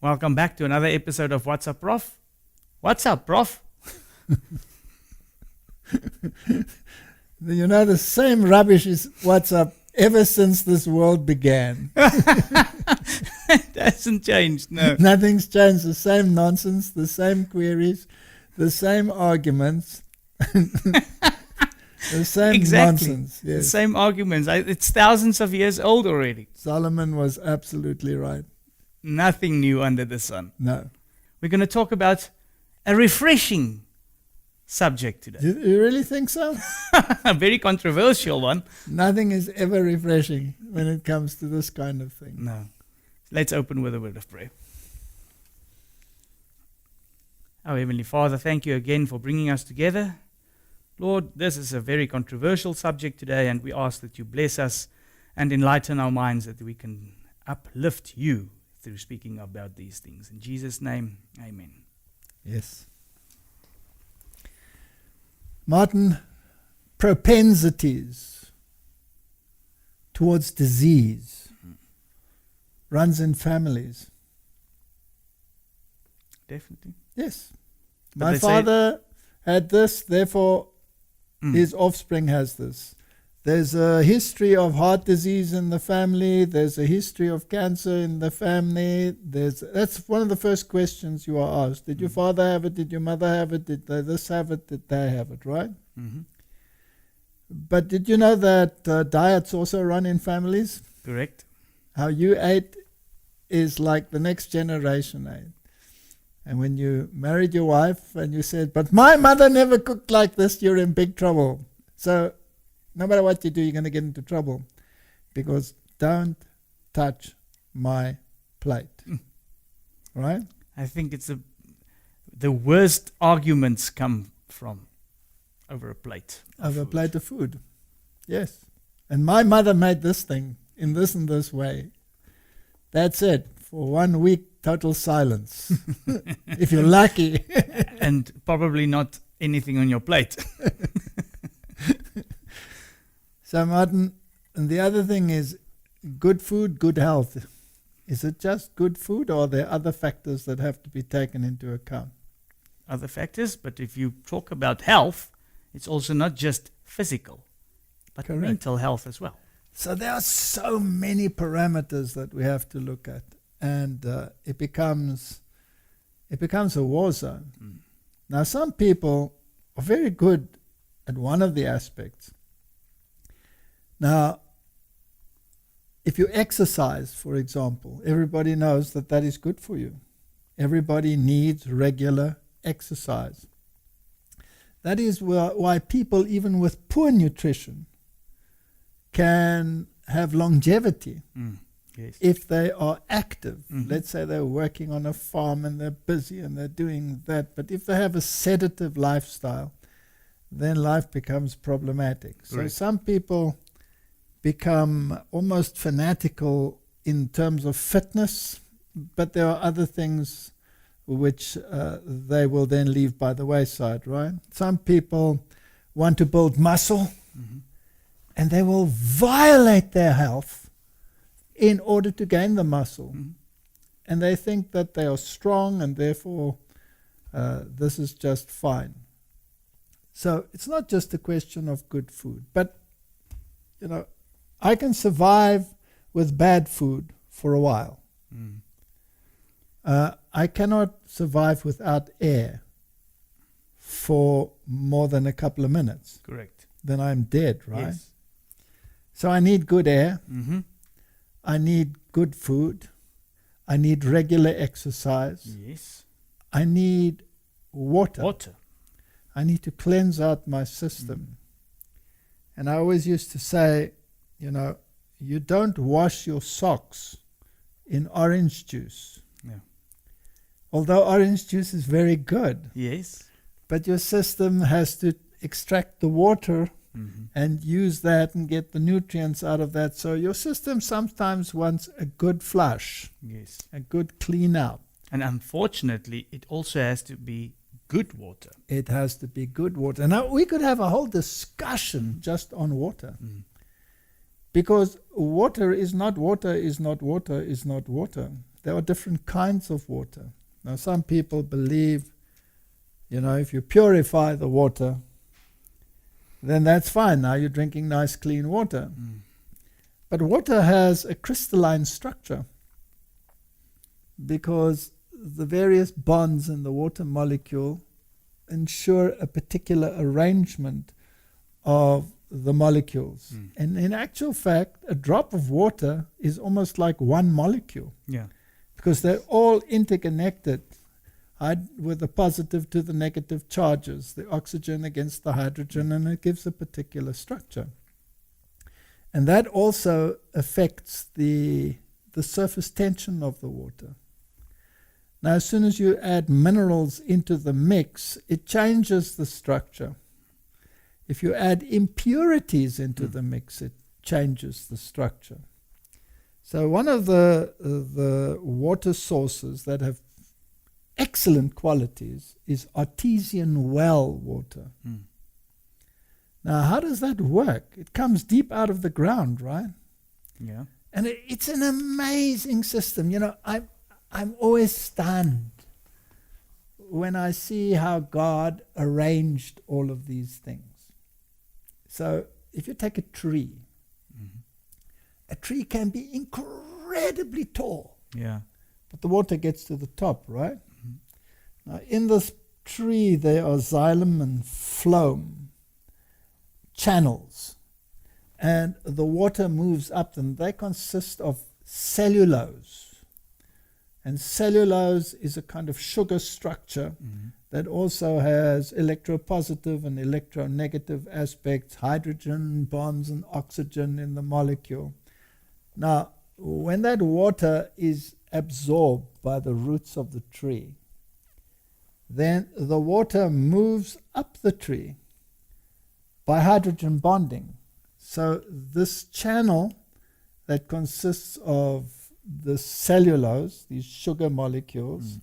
Welcome back to another episode of What's Up, Prof? What's up, Prof? You know, the same rubbish is what's up ever since this world began. It hasn't changed, no. Nothing's changed. The same nonsense, the same queries, the same arguments, the same Exactly. nonsense. The Yes. same arguments. It's thousands of years old already. Solomon was absolutely right. Nothing new under the sun. No. We're going to talk about a refreshing subject today. You really think so? A very controversial one. Nothing is ever refreshing when it comes to this kind of thing. No. Let's open with a word of prayer. Our Heavenly Father, thank you again for bringing us together. Lord, this is a very controversial subject today, and we ask that you bless us and enlighten our minds that we can uplift you through speaking about these things. In Jesus' name, amen. Yes. Martin, propensities towards disease runs in families. Definitely. Yes. But My they say- father had this, therefore his offspring has this. There's a history of heart disease in the family. There's a history of cancer in the family. That's one of the first questions you are asked. Did your father have it? Did your mother have it? Did they this have it? Did they have it? Right? Mm-hmm. But did you know that diets also run in families? Correct. How you ate is like the next generation ate. And when you married your wife and you said, but my mother never cooked like this, you're in big trouble. So no matter what you do, you're going to get into trouble. Because don't touch my plate. Right? I think it's the worst arguments come from over a plate. Over a food. plate of food. Yes. And my mother made this thing in this and this way. That's it. For 1 week, total silence. If you're lucky. And probably not anything on your plate. So, Martin, and the other thing is good food, good health. Is it just good food, or are there other factors that have to be taken into account? Other factors, but if you talk about health, it's also not just physical, but Correct. mental health as well. So there are so many parameters that we have to look at, and it becomes a war zone. Now, some people are very good at one of the aspects. Now, if you exercise, for example, everybody knows that that is good for you. Everybody needs regular exercise. That is why people, even with poor nutrition, can have longevity Yes. if they are active. Mhm. Let's say they're working on a farm and they're busy and they're doing that. But if they have a sedative lifestyle, then life becomes problematic. So Correct. some people become almost fanatical in terms of fitness, but there are other things which they will then leave by the wayside, right? Some people want to build muscle, and they will violate their health in order to gain the muscle. And they think that they are strong, and therefore this is just fine. So it's not just a question of good food, but you know, I can survive with bad food for a while. I cannot survive without air for more than a couple of minutes. Correct. Then I'm dead, right? Yes. So I need good air. Mm-hmm. I need good food. I need regular exercise. Yes. I need water. Water. I need to cleanse out my system. And I always used to say, you know, you don't wash your socks in orange juice. Yeah. Although orange juice is very good, Yes. but your system has to extract the water and use that and get the nutrients out of that. So your system sometimes wants a good flush, Yes. a good clean out. And unfortunately, it also has to be good water. It has to be good water. Now, we could have a whole discussion just on water. Because water is not water, is not water, is not water. there are different kinds of water. Now, some people believe, if you purify the water, then that's fine. Now you're drinking nice, clean water. But water has a crystalline structure because the various bonds in the water molecule ensure a particular arrangement of the molecules. And in actual fact, a drop of water is almost like one molecule. Yeah. Because they're all interconnected with the positive to the negative charges, the oxygen against the hydrogen, and it gives a particular structure. And that also affects the surface tension of the water. Now, as soon as you add minerals into the mix, it changes the structure. If you add impurities into the mix, it changes the structure. So one of the water sources that have excellent qualities is artesian well water. Now, how does that work? It comes deep out of the ground, right? Yeah. And it's an amazing system. I'm always stunned when I see how God arranged all of these things. So if you take a tree, a tree can be incredibly tall. Yeah. But the water gets to the top, right? Now, in this tree, there are xylem and phloem channels. And the water moves up them. They consist of cellulose. And cellulose is a kind of sugar structure that also has electropositive and electronegative aspects, hydrogen bonds and oxygen in the molecule. Now, when that water is absorbed by the roots of the tree, then the water moves up the tree by hydrogen bonding. So this channel that consists of the cellulose, these sugar molecules,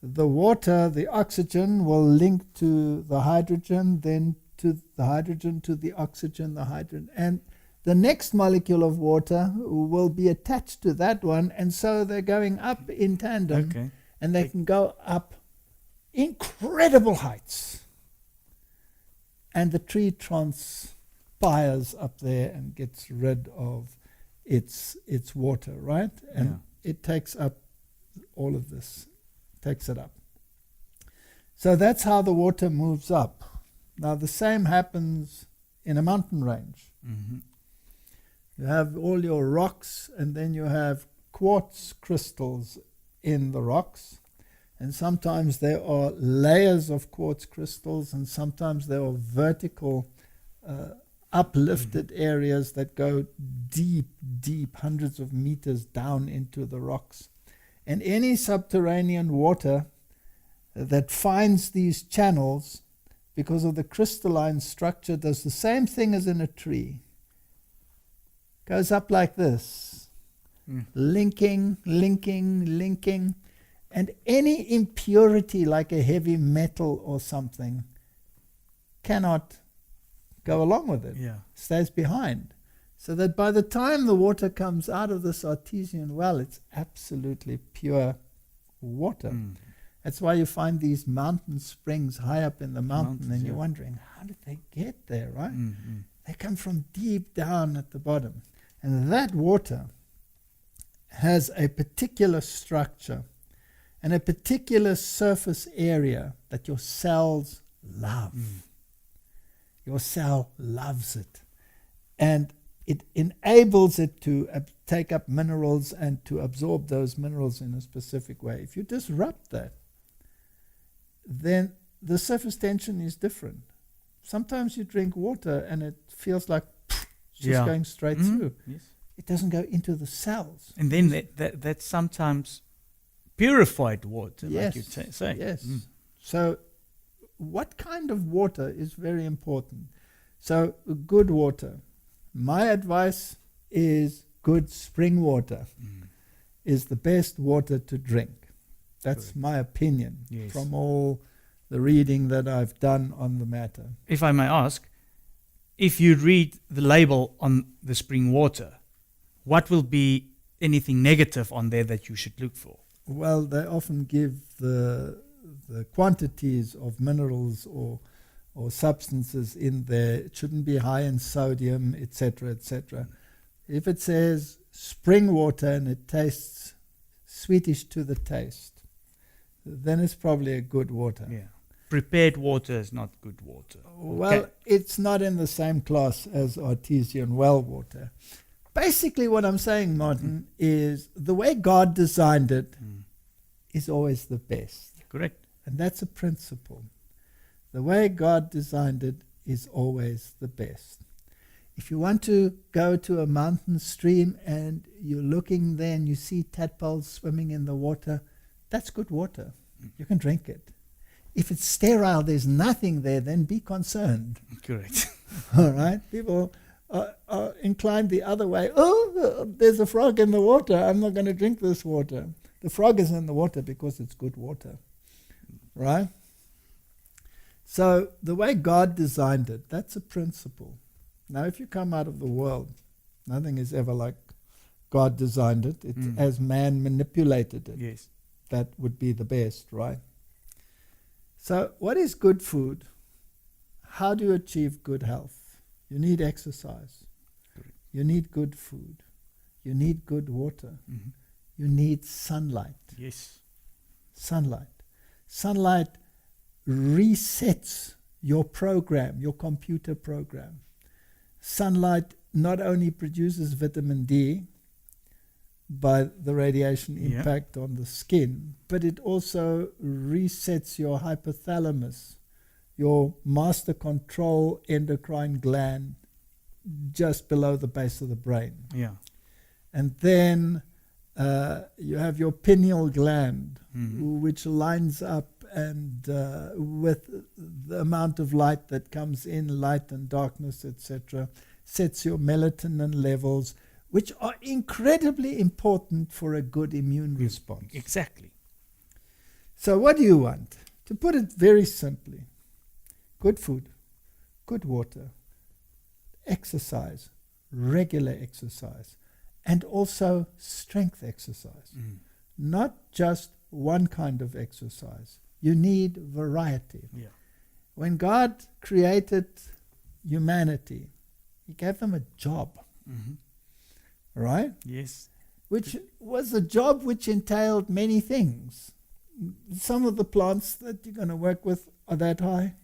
the water, the oxygen will link to the hydrogen, then to the hydrogen, to the oxygen, the hydrogen, and the next molecule of water will be attached to that one, and so they're going up in tandem, and they can go up incredible heights. And the tree transpires up there and gets rid of its water, right? And it takes up all of this, takes it up. So that's how the water moves up. Now the same happens in a mountain range. You have all your rocks, and then you have quartz crystals in the rocks. And sometimes there are layers of quartz crystals, and sometimes there are vertical uplifted areas that go deep, hundreds of meters down into the rocks. And any subterranean water that finds these channels, because of the crystalline structure, does the same thing as in a tree. Goes up like this, linking, and any impurity like a heavy metal or something cannot go along with it, stays behind. So that by the time the water comes out of this artesian well, it's absolutely pure water. That's why you find these mountain springs high up in the mountain, and you're wondering, how did they get there, right? They come from deep down at the bottom. And that water has a particular structure and a particular surface area that your cells love. Your cell loves it. And it enables it to take up minerals and to absorb those minerals in a specific way. If you disrupt that, then the surface tension is different. Sometimes you drink water and it feels like just going straight through. It doesn't go into the cells. And then that's sometimes purified water, like you say. Yes. So what kind of water is very important. So good water. My advice is good spring water is the best water to drink. That's my opinion from all the reading that I've done on the matter. If I may ask, if you read the label on the spring water, what will be anything negative on there that you should look for? Well, they often give the quantities of minerals or substances in there. It shouldn't be high in sodium, etc., etc. If it says spring water and it tastes sweetish to the taste, then it's probably a good water. Yeah. Prepared water is not good water. Well, Okay. it's not in the same class as artesian well water. Basically, what I'm saying, Martin, is the way God designed it is always the best. Correct. And that's a principle. The way God designed it is always the best. If you want to go to a mountain stream and you're looking there and you see tadpoles swimming in the water, that's good water. You can drink it. If it's sterile, there's nothing there, then be concerned. Correct. All right? People are inclined the other way. Oh, there's a frog in the water. I'm not going to drink this water. The frog is in the water because it's good water. Right? So the way God designed it, that's a principle. Now, if you come out of the world, nothing is ever like God designed it. It's as man manipulated it. Yes. That would be the best, right? So what is good food? How do you achieve good health? You need exercise. Correct. You need good food. You need good water. Mm-hmm. You need sunlight. Yes. Sunlight. Sunlight resets your program, your computer program. Sunlight not only produces vitamin D by the radiation impact on the skin, but it also resets your hypothalamus, your master control endocrine gland just below the base of the brain. Yeah. And then you have your pineal gland, which lines up and with the amount of light that comes in, light and darkness, etc., sets your melatonin levels, which are incredibly important for a good immune response. Exactly. So what do you want? To put it very simply, good food, good water, exercise, regular exercise, and also strength exercise. Not just one kind of exercise. You need variety. Yeah. When God created humanity, He gave them a job, right? Yes. Which was a job which entailed many things. Some of the plants that you're going to work with are that high.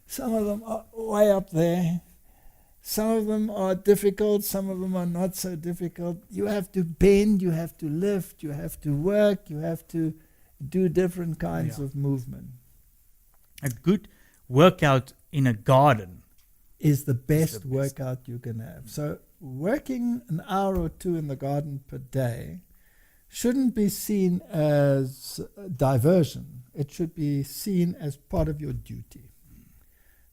Some of them are way up there. Some of them are difficult. Some of them are not so difficult. You have to bend, you have to lift, you have to work, you have to do different kinds of movement. A good workout in a garden is the best workout you can have. So working an hour or two in the garden per day shouldn't be seen as diversion. It should be seen as part of your duty.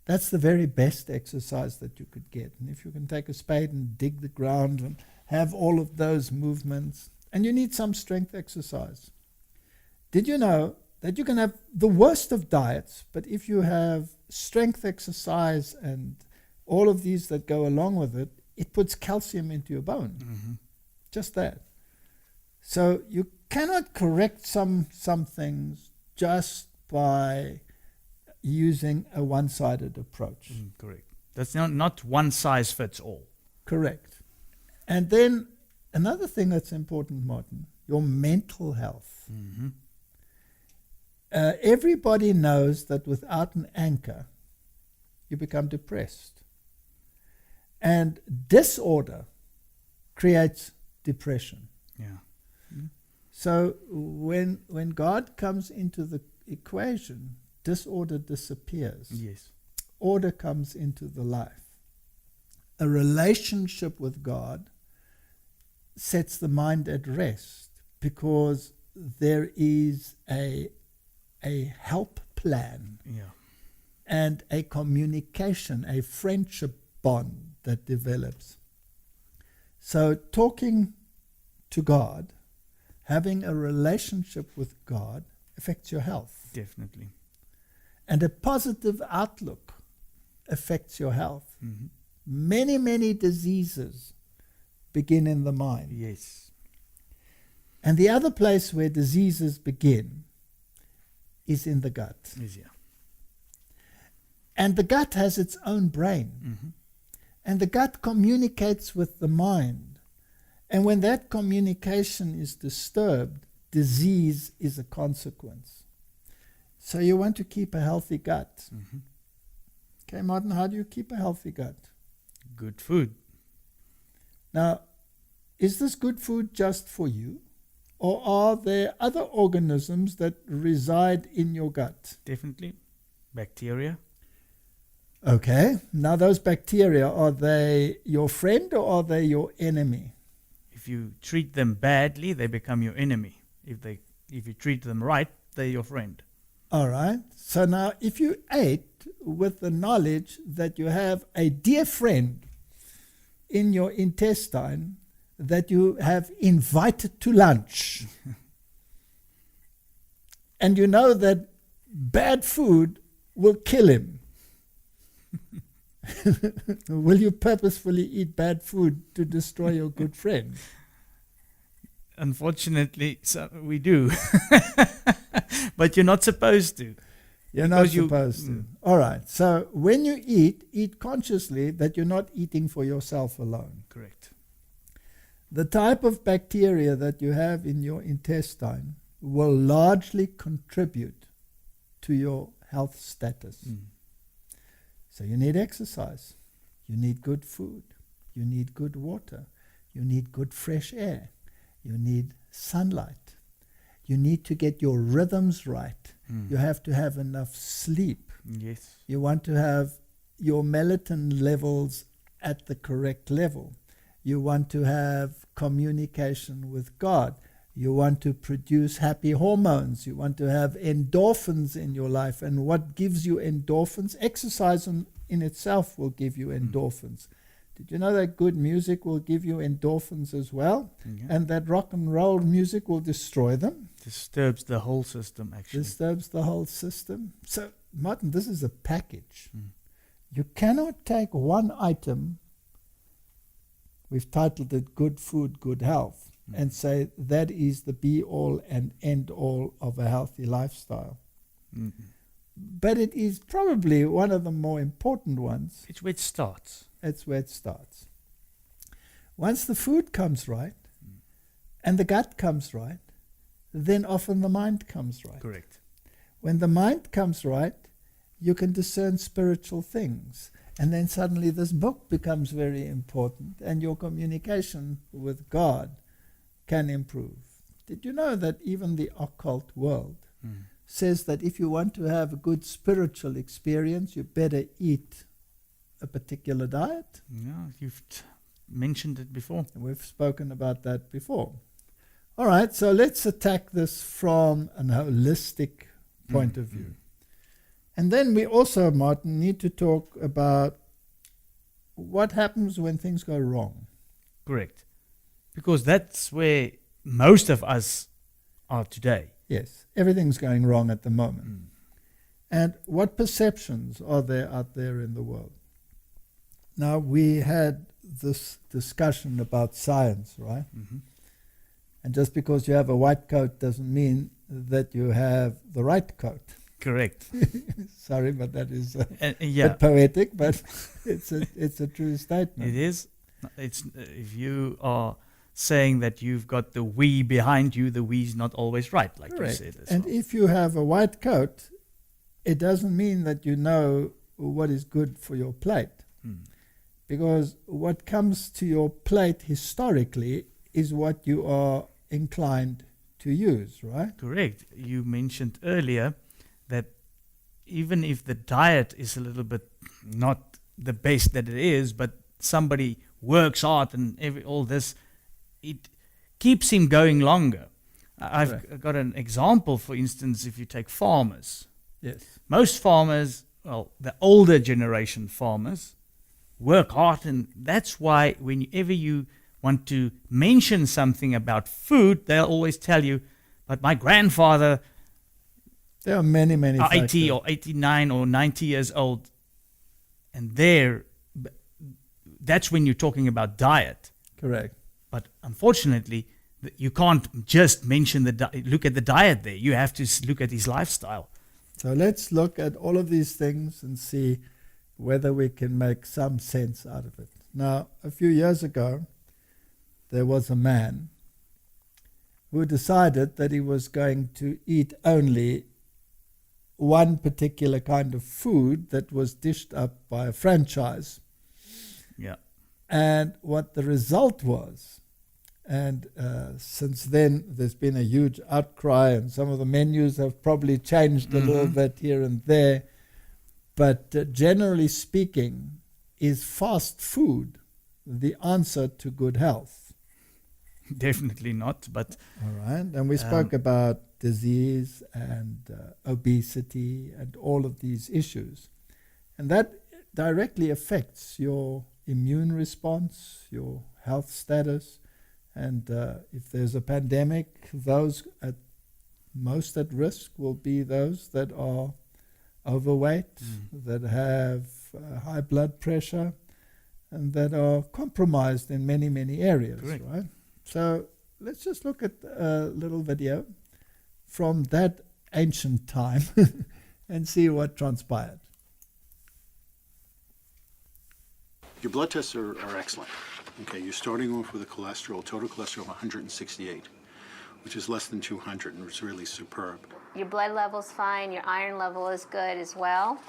That's the very best exercise that you could get. And if you can take a spade and dig the ground and have all of those movements, and you need some strength exercise. Did you know that you can have the worst of diets, but if you have strength exercise and all of these that go along with it, it puts calcium into your bone. Just that. So you cannot correct some things just by using a one-sided approach. Correct. That's not one size fits all. Correct. And then another thing that's important, Martin, your mental health. Everybody knows that without an anchor, you become depressed. And disorder creates depression. Yeah. So when God comes into the equation, disorder disappears. Yes. Order comes into the life. A relationship with God sets the mind at rest because there is a help plan and a communication, a friendship bond that develops. So talking to God, having a relationship with God affects your health. Definitely. And a positive outlook affects your health. Many, many diseases begin in the mind. Yes. And the other place where diseases begin is in the gut. Easier. And the gut has its own brain. Mm-hmm. And the gut communicates with the mind. And when that communication is disturbed, disease is a consequence. So you want to keep a healthy gut. Mm-hmm. Okay, Martin, how do you keep a healthy gut? Good food. Now, is this good food just for you? Or are there other organisms that reside in your gut? Definitely. Bacteria. Okay, now those bacteria, are they your friend or are they your enemy? If you treat them badly, they become your enemy. If you treat them right, they're your friend. All right, so now if you ate with the knowledge that you have a dear friend in your intestine that you have invited to lunch, and you know that bad food will kill him, will you purposefully eat bad food to destroy your good friend? Unfortunately, so we do. But you're not supposed to. You're not supposed to. All right, so when you eat consciously that you're not eating for yourself alone. Correct. The type of bacteria that you have in your intestine will largely contribute to your health status. So you need exercise, you need good food, you need good water, you need good fresh air, you need sunlight, you need to get your rhythms right, you have to have enough sleep, Yes. you want to have your melatonin levels at the correct level. You want to have communication with God. You want to produce happy hormones. You want to have endorphins in your life. And what gives you endorphins? Exercise in itself will give you endorphins. Did you know that good music will give you endorphins as well? Yeah. And that rock and roll music will destroy them? Disturbs the whole system, actually. Disturbs the whole system. So, Martin, this is a package. You cannot take one item, we've titled it Good Food, Good Health, and say that is the be-all and end-all of a healthy lifestyle. But it is probably one of the more important ones. It's where it starts. It's where it starts. Once the food comes right, and the gut comes right, then often the mind comes right. Correct. When the mind comes right, you can discern spiritual things. And then suddenly this book becomes very important, and your communication with God can improve. Did you know that even the occult world says that if you want to have a good spiritual experience, you better eat a particular diet? Yeah, you've mentioned it before. And we've spoken about that before. All right, so let's attack this from an holistic point of view. And then we also, Martin, need to talk about what happens when things go wrong. Correct. Because that's where most of us are today. Yes, everything's going wrong at the moment. And what perceptions are there out there in the world? Now, we had this discussion about science, right? And just because you have a white coat doesn't mean that you have the right coat. Correct. Sorry, but that is a Yeah, bit poetic, but it's a true statement. it is. It's if you are saying that you've got the we behind you, the we's not always right, like Correct. you said. As And well. if you have a white coat, it doesn't mean that you know what is good for your plate. Because what comes to your plate historically is what you are inclined to use, right? Correct. You mentioned earlier that even if the diet is a little bit not the best that it is, but somebody works hard and all this, it keeps him going longer. I've got an example, for instance, if you take farmers. Yes. Most farmers, well, the older generation farmers, work hard, and that's why whenever you want to mention something about food, they'll always tell you, but my grandfather There are many are 80 factors. or 89 or 90 years old, and that's when you're talking about diet. Correct. But unfortunately, you can't just mention look at the diet there. You have to look at his lifestyle. So let's look at all of these things and see whether we can make some sense out of it. Now, a few years ago, there was a man who decided that he was going to eat only one particular kind of food that was dished up by a franchise. Yeah. And what the result was, and since then there's been a huge outcry, and some of the menus have probably changed a little bit here and there, but generally speaking, is fast food the answer to good health? Definitely not, but... All right, and we spoke about disease and obesity and all of these issues. And that directly affects your immune response, your health status, and if there's a pandemic, those most at risk will be those that are overweight, that have high blood pressure, and that are compromised in many, many areas. Correct. Right? So let's just look at a little video from that ancient time and see what transpired. Your blood tests are excellent. Okay, you're starting off with a total cholesterol of 168, which is less than 200, and it's really superb. Your blood level's fine, your iron level is good as well.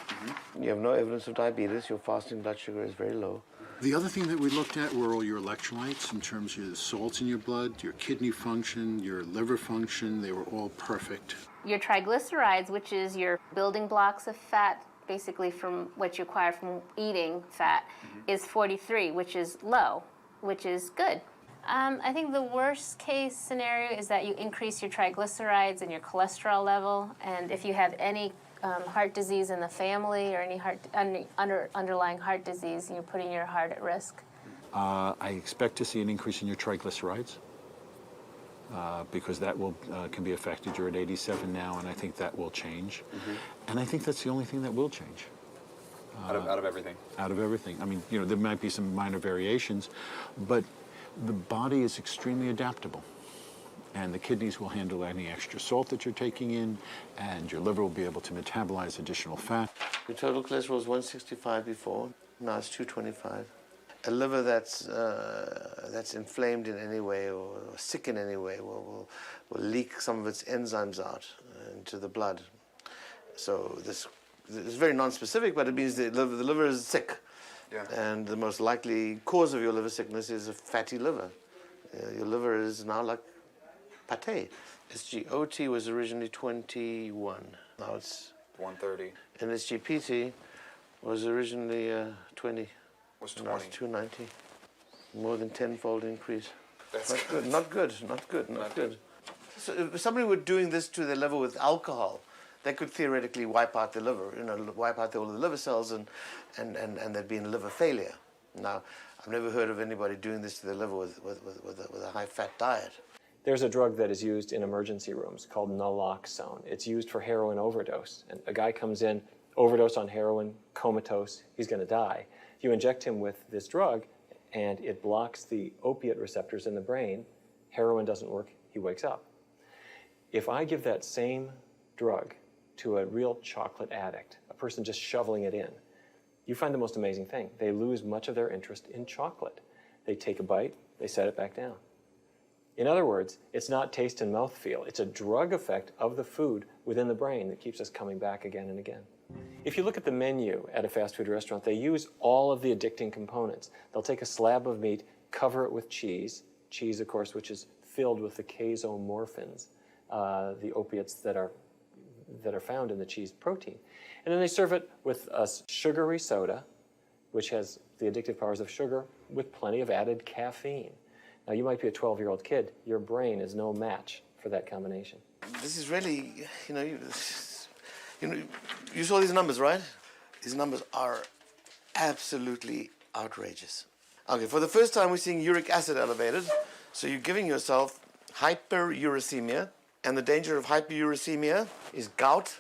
You have no evidence of diabetes, your fasting blood sugar is very low. The other thing that we looked at were all your electrolytes in terms of the salts in your blood, your kidney function, your liver function. They were all perfect. Your triglycerides, which is your building blocks of fat, basically from what you acquire from eating fat, is 43, which is low, which is good. I think the worst case scenario is that you increase your triglycerides and your cholesterol level, and if you have any heart disease in the family or any underlying heart disease, you're putting your heart at risk. I expect to see an increase in your triglycerides because that can be affected. You're at 87 now, and I think that will change. And I think that's the only thing that will change. Out of everything? Out of everything. I mean, there might be some minor variations, but the body is extremely adaptable. And the kidneys will handle any extra salt that you're taking in, and your liver will be able to metabolize additional fat. Your total cholesterol was 165 before, now it's 225. A liver that's inflamed in any way or sick in any way will leak some of its enzymes out into the blood. So this is very non-specific, but it means the liver is sick. Yeah. And the most likely cause of your liver sickness is a fatty liver. Your liver is now like pate. SGOT was originally 21. Now it's 130. and SGPT was originally 20. Was Now 20. it's 290. More than tenfold increase. That's Not good. Not good. Not good. Not good. So if somebody were doing this to their liver with alcohol, they could theoretically wipe out the liver. Wipe out all the liver cells, and there'd be liver failure. Now, I've never heard of anybody doing this to their liver with a high-fat diet. There's a drug that is used in emergency rooms called naloxone. It's used for heroin overdose. And a guy comes in, overdose on heroin, comatose, he's going to die. You inject him with this drug, and it blocks the opiate receptors in the brain. Heroin doesn't work, he wakes up. If I give that same drug to a real chocolate addict, a person just shoveling it in, you find the most amazing thing. They lose much of their interest in chocolate. They take a bite, they set it back down. In other words, it's not taste and mouthfeel. It's a drug effect of the food within the brain that keeps us coming back again and again. If you look at the menu at a fast food restaurant, they use all of the addicting components. They'll take a slab of meat, cover it with cheese, of course, which is filled with the casomorphins, the opiates that are found in the cheese protein. And then they serve it with a sugary soda, which has the addictive powers of sugar, with plenty of added caffeine. Now, you might be a 12-year-old kid. Your brain is no match for that combination. This is really, you saw these numbers, right? These numbers are absolutely outrageous. Okay, for the first time, we're seeing uric acid elevated. So you're giving yourself hyperuricemia, and the danger of hyperuricemia is gout,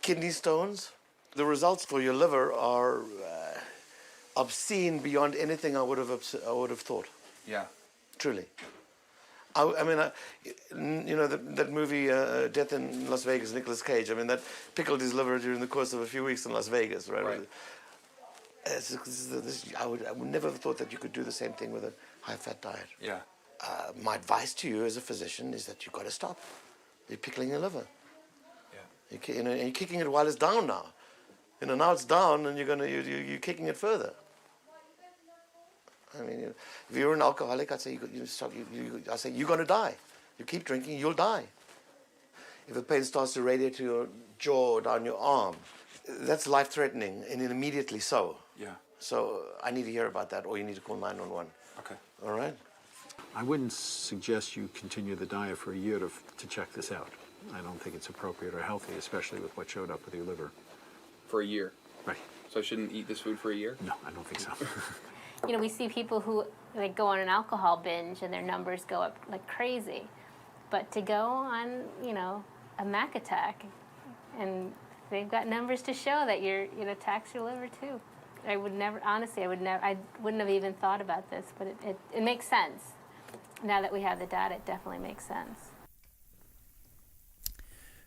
kidney stones. The results for your liver are obscene beyond anything I would have thought. Yeah. Truly. I mean, you know, that movie Death in Las Vegas, Nicolas Cage. I mean, that pickled his liver during the course of a few weeks in Las Vegas, right? Right. I would never have thought that you could do the same thing with a high-fat diet. Yeah. My advice to you as a physician is that you've got to stop. You're pickling your liver. Yeah. And you're kicking it while it's down now. You know, now it's down, and you're kicking it further. I mean, if you're an alcoholic, I'd say I'd say you're going to die. You keep drinking, you'll die. If the pain starts to radiate to your jaw or down your arm, that's life-threatening, and immediately so. Yeah. So I need to hear about that, or you need to call 911. Okay. All right? I wouldn't suggest you continue the diet for a year to check this out. I don't think it's appropriate or healthy, especially with what showed up with your liver. For a year. Right. So I shouldn't eat this food for a year? No, I don't think so. You know, we see people who like go on an alcohol binge and their numbers go up like crazy. But to go on, you know, a Mac attack, and they've got numbers to show that tax your liver too. I wouldn't have even thought about this, but it makes sense. Now that we have the data, it definitely makes sense.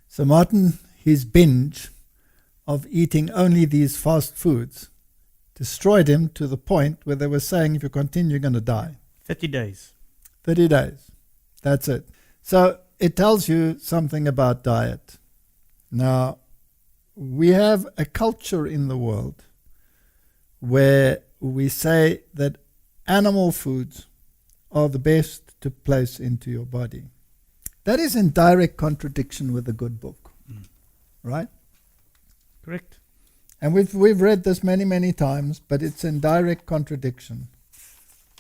So Martin, his binge of eating only these fast foods destroyed him to the point where they were saying, if you continue, you're going to die. 30 days. 30 days. That's it. So it tells you something about diet. Now, we have a culture in the world where we say that animal foods are the best to place into your body. That is in direct contradiction with the good book, right? Correct. And we've read this many, many times, but it's in direct contradiction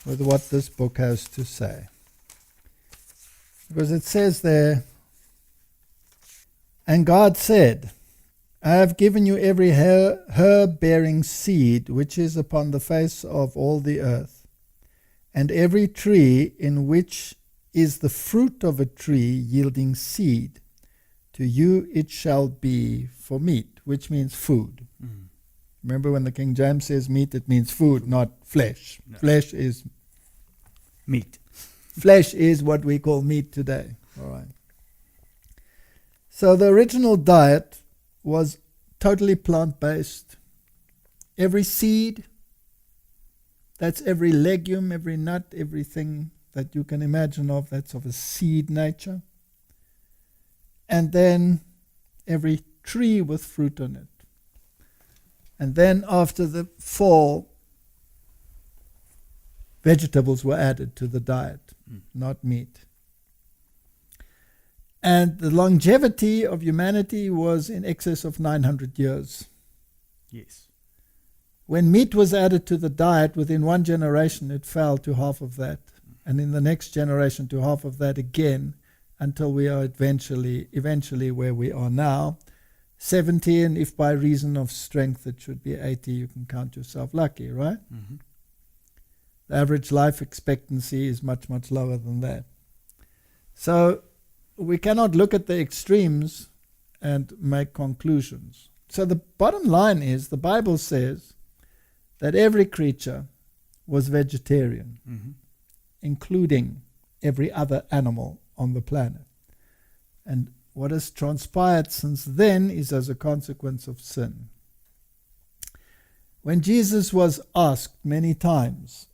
with what this book has to say. Because it says there, and God said, I have given you every herb-bearing seed which is upon the face of all the earth, and every tree in which is the fruit of a tree yielding seed. To you it shall be for meat, which means food. Mm. Remember when the King James says meat, it means food, not flesh. No. Flesh is Meat. Flesh is what we call meat today. All right. So the original diet was totally plant-based. Every seed, that's every legume, every nut, everything that you can imagine of, that's of a seed nature. And then every tree with fruit on it. And then after the fall, vegetables were added to the diet, not meat. And the longevity of humanity was in excess of 900 years. Yes. When meat was added to the diet, within one generation it fell to half of that. And in the next generation to half of that again, until we are eventually where we are now, 70, and if by reason of strength it should be 80, you can count yourself lucky, right? Mm-hmm. The average life expectancy is much, much lower than that. So we cannot look at the extremes and make conclusions. So the bottom line is, the Bible says that every creature was vegetarian, including every other animal on the planet. And what has transpired since then is as a consequence of sin. When Jesus was asked many times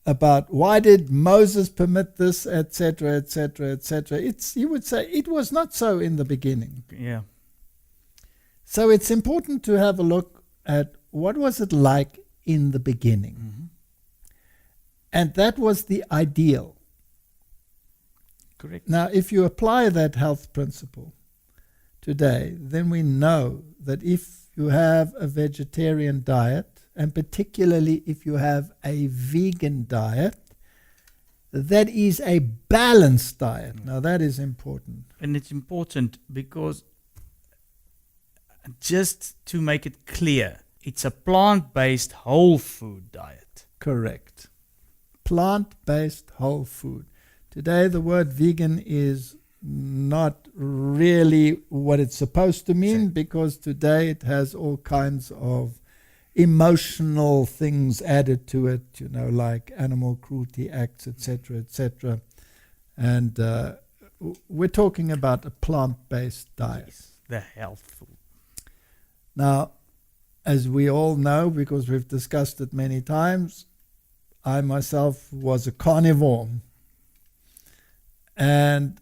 about why did Moses permit this, etc., etc., etc., he would say it was not so in the beginning. Yeah. So it's important to have a look at what was it like in the beginning. Mm-hmm. And that was the ideal. Correct. Now, if you apply that health principle today, then we know that if you have a vegetarian diet, and particularly if you have a vegan diet, that is a balanced diet. Now, that is important. And it's important because, just to make it clear, it's a plant-based whole food diet. Correct. Plant-based whole food. Today, the word vegan is not really what it's supposed to mean, because today it has all kinds of emotional things added to it, like animal cruelty acts, etc., etc. And we're talking about a plant-based diet. Yes, the healthful. Now, as we all know, because we've discussed it many times, I myself was a carnivore. And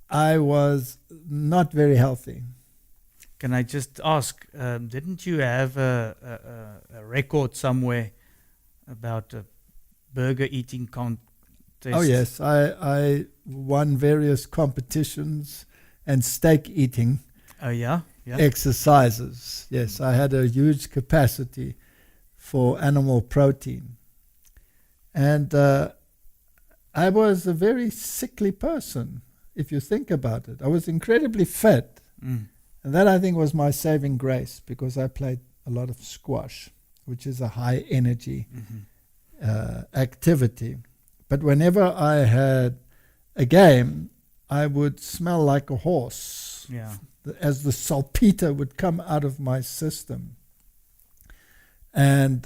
I was not very healthy. Can I just ask, didn't you have a record somewhere about a burger eating contest? Oh yes, I won various competitions and steak eating Oh yeah? Yeah. exercises. Yes, I had a huge capacity for animal protein. And I was a very sickly person, if you think about it. I was incredibly fit. Mm. And that, I think, was my saving grace, because I played a lot of squash, which is a high energy activity. But whenever I had a game, I would smell like a horse, Yeah. as the saltpeter would come out of my system. And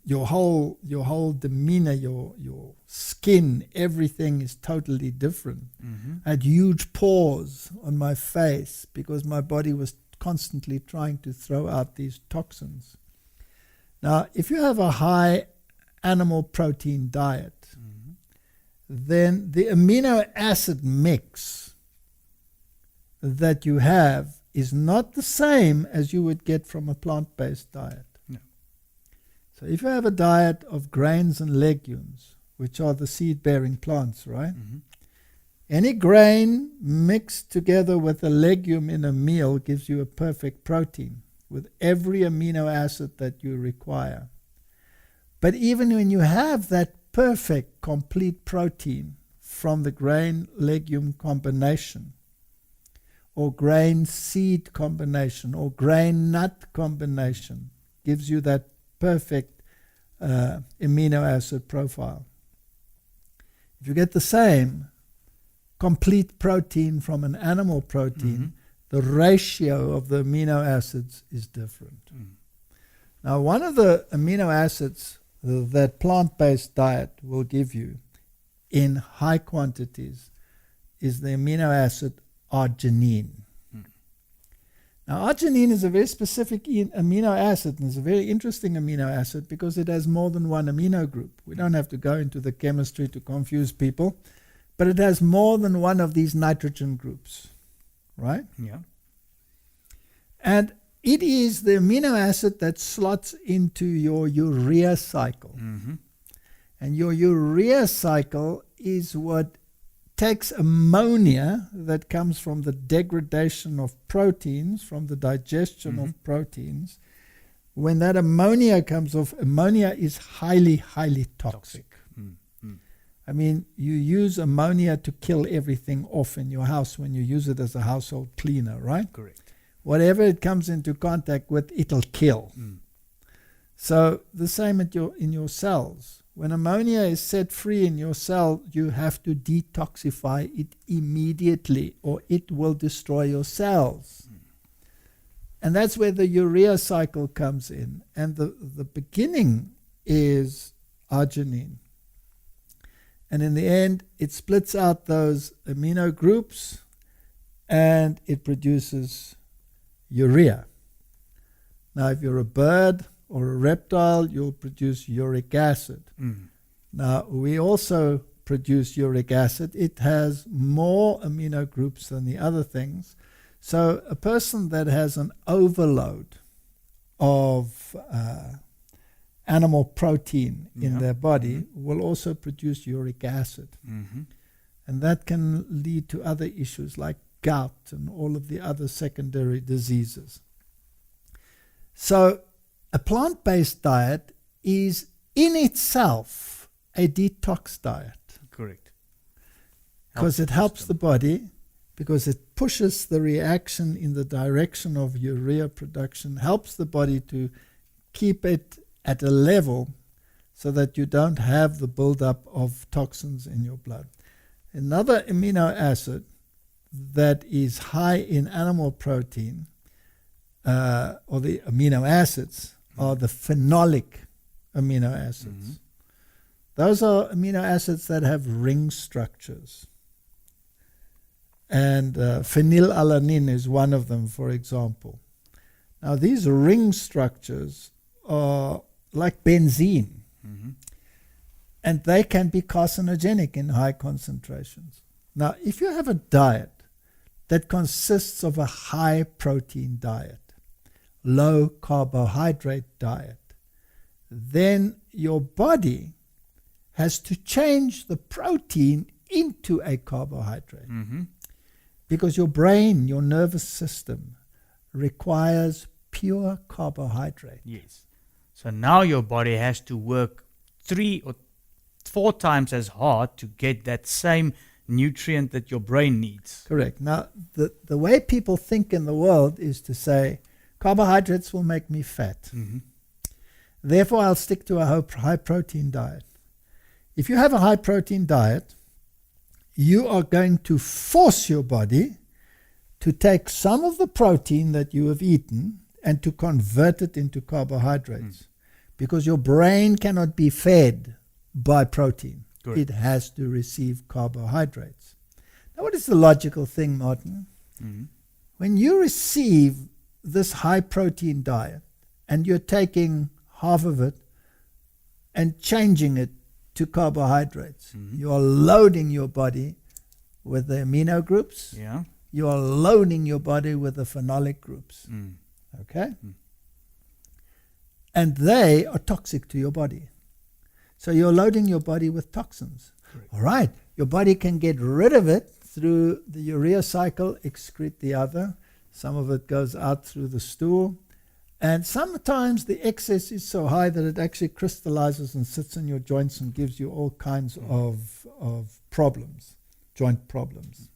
your whole demeanor, your skin, everything is totally different. Mm-hmm. I had huge pores on my face because my body was constantly trying to throw out these toxins. Now, if you have a high animal protein diet, then the amino acid mix that you have is not the same as you would get from a plant-based diet. No. So if you have a diet of grains and legumes, which are the seed-bearing plants, right? Mm-hmm. Any grain mixed together with a legume in a meal gives you a perfect protein with every amino acid that you require. But even when you have that perfect, complete protein from the grain-legume combination, or grain-seed combination, or grain-nut combination, gives you that perfect amino acid profile. If you get the same complete protein from an animal protein, the ratio of the amino acids is different. Now, one of the amino acids that plant-based diet will give you in high quantities is the amino acid arginine. Now, arginine is a very specific amino acid, and it's a very interesting amino acid because it has more than one amino group. We don't have to go into the chemistry to confuse people, but it has more than one of these nitrogen groups, right? Yeah. And it is the amino acid that slots into your urea cycle. Mm-hmm. And your urea cycle is what takes ammonia that comes from the degradation of proteins, from the digestion of proteins. When that ammonia comes off, ammonia is highly, highly toxic. I mean, you use ammonia to kill everything off in your house when you use it as a household cleaner, right? Correct. Whatever it comes into contact with, it'll kill. So the same in your cells. When ammonia is set free in your cell, you have to detoxify it immediately or it will destroy your cells. And that's where the urea cycle comes in. And the beginning is arginine. And in the end, it splits out those amino groups and it produces urea. Now, if you're a bird or a reptile, you'll produce uric acid. Now, we also produce uric acid. It has more amino groups than the other things. So a person that has an overload of animal protein in their body will also produce uric acid. And that can lead to other issues like gout and all of the other secondary diseases. So a plant-based diet is in itself a detox diet. Correct. Because it helps the body, because it pushes the reaction in the direction of urea production, helps the body to keep it at a level so that you don't have the buildup of toxins in your blood. Another amino acid that is high in animal protein, or the amino acids, are the phenolic amino acids. Those are amino acids that have ring structures. And phenylalanine is one of them, for example. Now, these ring structures are like benzene, and they can be carcinogenic in high concentrations. Now, if you have a diet that consists of a high protein diet, low carbohydrate diet, then your body has to change the protein into a carbohydrate. Because your brain, your nervous system, requires pure carbohydrate. Yes. So now your body has to work 3 or 4 times as hard to get that same nutrient that your brain needs. Correct. Now, the way people think in the world is to say, carbohydrates will make me fat. Therefore, I'll stick to a high protein diet. If you have a high protein diet, you are going to force your body to take some of the protein that you have eaten and to convert it into carbohydrates. Because your brain cannot be fed by protein. Correct. It has to receive carbohydrates. Now, what is the logical thing, Martin? When you receive this high protein diet and you're taking half of it and changing it to carbohydrates, you are loading your body with the amino groups. Yeah. You are loading your body with the phenolic groups. Okay? And they are toxic to your body. So you're loading your body with toxins. Correct. All right. Your body can get rid of it through the urea cycle, excrete the other. Some of it goes out through the stool. And sometimes the excess is so high that it actually crystallizes and sits in your joints and gives you all kinds of problems, joint problems.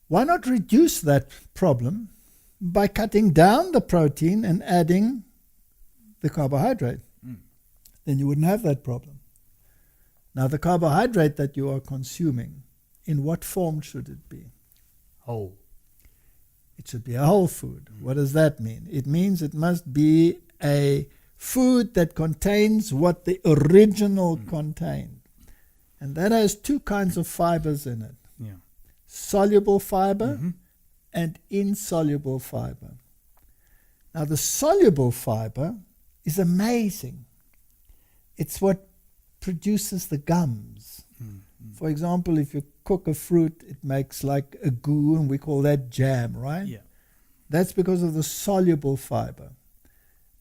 Why not reduce that problem by cutting down the protein and adding the carbohydrate? Then you wouldn't have that problem. Now, the carbohydrate that you are consuming, in what form should it be? Whole. It should be a whole food. What does that mean? It means it must be a food that contains what the original contained. And that has 2 kinds of fibers in it. Yeah. Soluble fiber and insoluble fiber. Now, the soluble fiber is amazing. It's what produces the gums. For example, if you cook a fruit, it makes like a goo, and we call that jam, right? Yeah. That's because of the soluble fiber.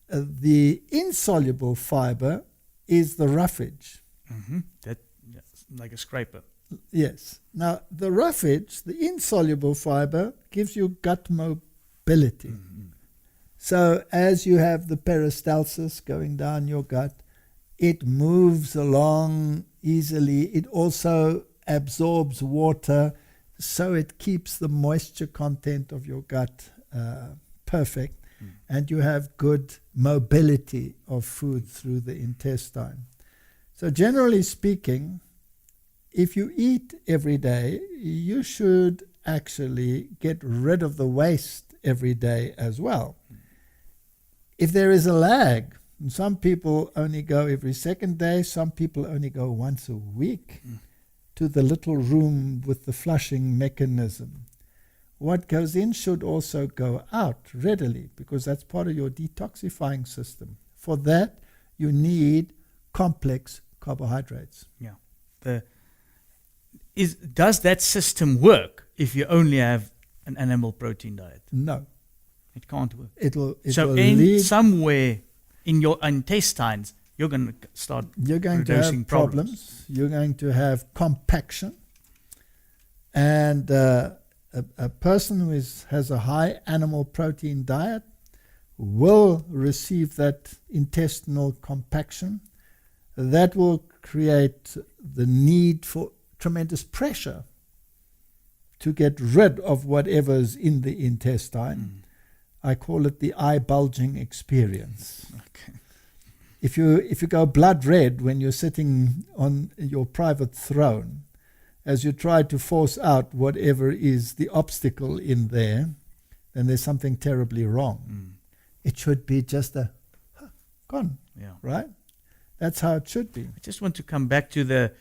The insoluble fiber is the roughage. That, like a scraper. Yes. Now, the roughage, the insoluble fiber, gives you gut mobility. So as you have the peristalsis going down your gut, it moves along easily. It also absorbs water, so it keeps the moisture content of your gut perfect, and you have good mobility of food through the intestine. So generally speaking, if you eat every day, you should actually get rid of the waste every day as well. If there is a lag, and some people only go every second day, some people only go once a week to the little room with the flushing mechanism. What goes in should also go out readily, because that's part of your detoxifying system. For that, you need complex carbohydrates. Yeah. Does that system work if you only have an animal protein diet? No. It can't work. It will in somewhere in your intestines, you're going to start you're going to producing have problems. You're going to have compaction. And a person who has a high animal protein diet will receive that intestinal compaction. That will create the need for tremendous pressure to get rid of whatever's in the intestine. I call it the eye bulging experience. Okay. If you go blood red when you're sitting on your private throne, as you try to force out whatever is the obstacle in there, then there's something terribly wrong. It should be just gone, Yeah. right? That's how it should be. I just want to come back to the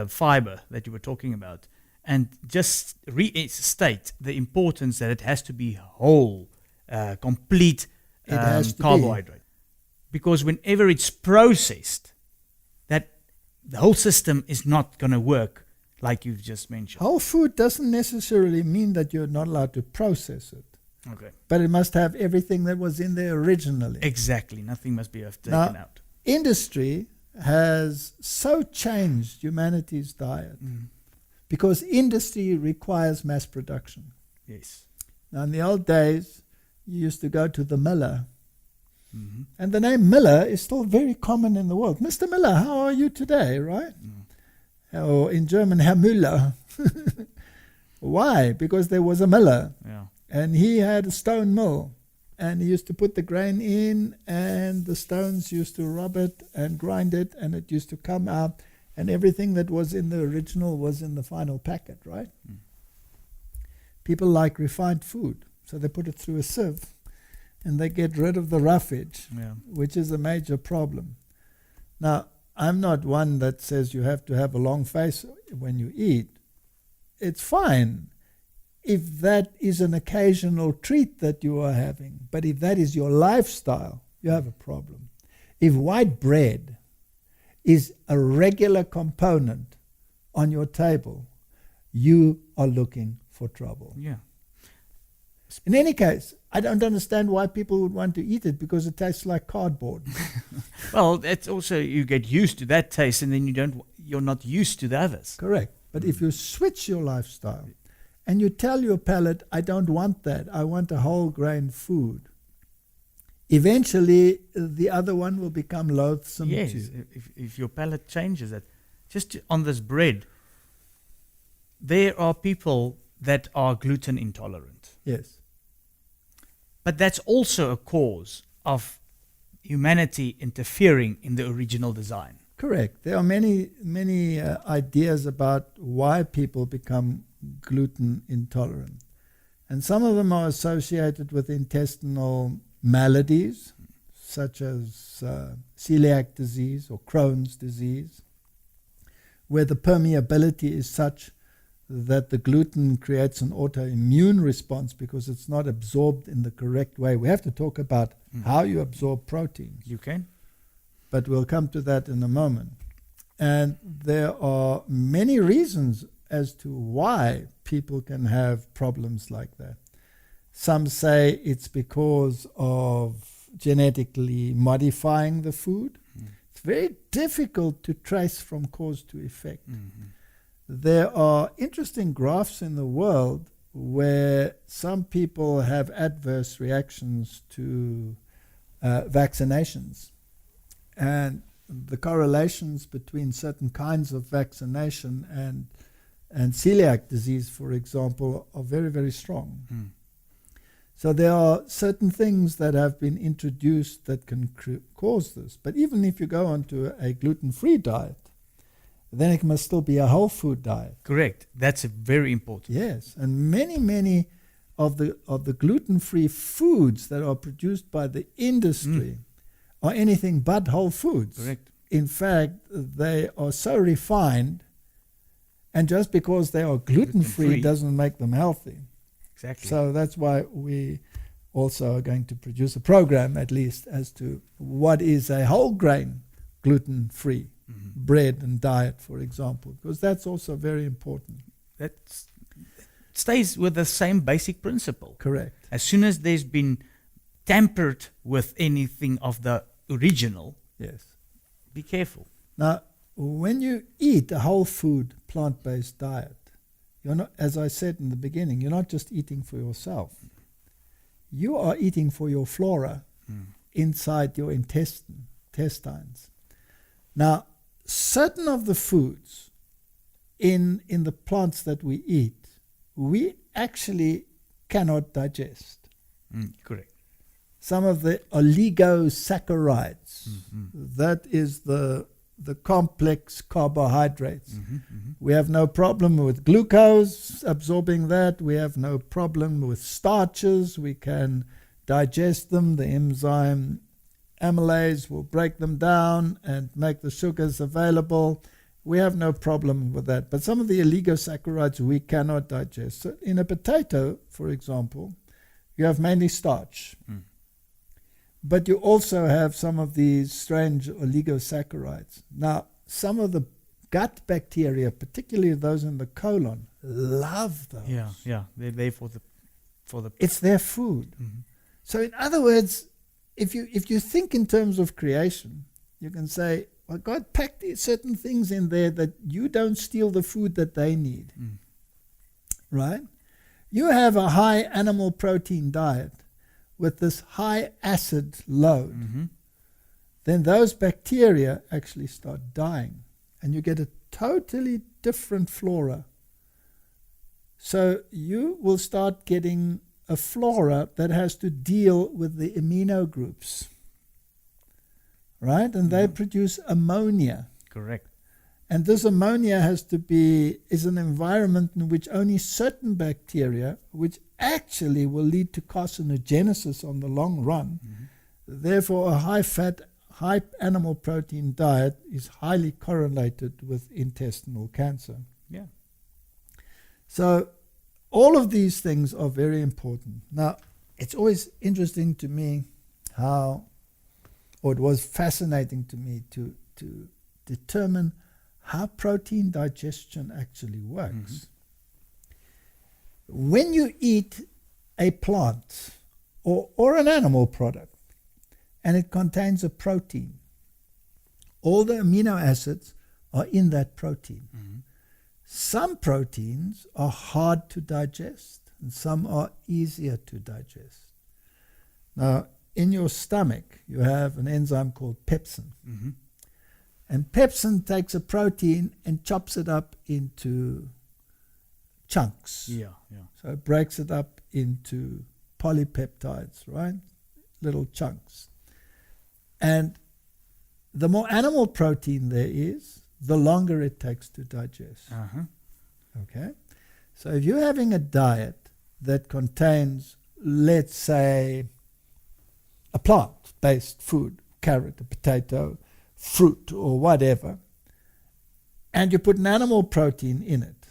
fiber that you were talking about and just restate the importance that it has to be whole, complete It has to be. carbohydrate. Because whenever it's processed, that the whole system is not going to work like you've just mentioned. Whole food doesn't necessarily mean that you're not allowed to process it, Okay. but it must have everything that was in there originally. Exactly. Nothing must be taken Now, out. Industry has so changed humanity's diet because industry requires mass production. Yes. Now, in the old days, you used to go to the miller, Mm-hmm. and the name Miller is still very common in the world. Mr. Miller, how are you today, right? Or in German, Herr Müller. Why? Because there was a miller, Yeah. and he had a stone mill, and he used to put the grain in, and the stones used to rub it and grind it, and it used to come out, and everything that was in the original was in the final packet, right? People like refined food, so they put it through a sieve, and they get rid of the roughage, Yeah. which is a major problem. Now, I'm not one that says you have to have a long face when you eat. It's fine if that is an occasional treat that you are having. But if that is your lifestyle, you have a problem. If white bread is a regular component on your table, you are looking for trouble. Yeah. In any case, I don't understand why people would want to eat it, because it tastes like cardboard. Well, that's also, you get used to that taste, and then you're not used to the others. Correct. But if you switch your lifestyle and you tell your palate, I don't want that, I want a whole grain food, eventually the other one will become loathsome Yes, to you. if your palate changes that. On this bread, there are people that are gluten intolerant. Yes. But that's also a cause of humanity interfering in the original design. Correct. There are many ideas about why people become gluten intolerant. And some of them are associated with intestinal maladies, such as celiac disease or Crohn's disease, where the permeability is such that the gluten creates an autoimmune response because it's not absorbed in the correct way. We have to talk about how you absorb proteins, You can? but we'll come to that in a moment. And there are many reasons as to why people can have problems like that. Some say it's because of genetically modifying the food. It's very difficult to trace from cause to effect. There are interesting graphs in the world where some people have adverse reactions to vaccinations. And the correlations between certain kinds of vaccination and celiac disease, for example, are very, very strong. So there are certain things that have been introduced that can cause this. But even if you go onto a gluten-free diet, then it must still be a whole food diet. Correct. That's very important. Yes, and many of the gluten-free foods that are produced by the industry are anything but whole foods. Correct. In fact, they are so refined, and just because they are gluten-free Gluten-free. doesn't make them healthy. Exactly. So that's why we also are going to produce a program, at least, as to what is a whole grain gluten-free bread and diet, for example, because that's also very important. That stays with the same basic principle. Correct. As soon as there's been tampered with anything of the original, Yes. be careful. Now, when you eat a whole food, plant-based diet, you're not, as I said in the beginning, you're not just eating for yourself. You are eating for your flora inside your intestines. Now, certain of the foods in the plants that we eat, we actually cannot digest. Correct. Some of the oligosaccharides, that is the complex carbohydrates. We have no problem with glucose, absorbing that. We have no problem with starches. We can digest them, the enzyme amylase will break them down and make the sugars available. We have no problem with that. But some of the oligosaccharides we cannot digest. So in a potato, for example, you have mainly starch. But you also have some of these strange oligosaccharides. Now, some of the gut bacteria, particularly those in the colon, love those. Yeah. They're there for the. It's their food. So in other words, if you think in terms of creation, you can say, well, God packed certain things in there that you don't steal the food that they need. Right? You have a high animal protein diet with this high acid load, then those bacteria actually start dying and you get a totally different flora. So you will start getting a flora that has to deal with the amino groups, right? And they produce ammonia. Correct. And this ammonia is an environment in which only certain bacteria, which actually will lead to carcinogenesis on the long run. Therefore, a high-fat, high animal protein diet is highly correlated with intestinal cancer. Yeah. So all of these things are very important. Now, it's always interesting to me it was fascinating to me to determine how protein digestion actually works. When you eat a plant or an animal product and it contains a protein, all the amino acids are in that protein. Some proteins are hard to digest and some are easier to digest. Now, in your stomach, you have an enzyme called pepsin. And pepsin takes a protein and chops it up into chunks. So it breaks it up into polypeptides, right? Little chunks. And the more animal protein there is, the longer it takes to digest. Okay? So if you're having a diet that contains, let's say, a plant-based food, carrot, a potato, fruit, or whatever, and you put an animal protein in it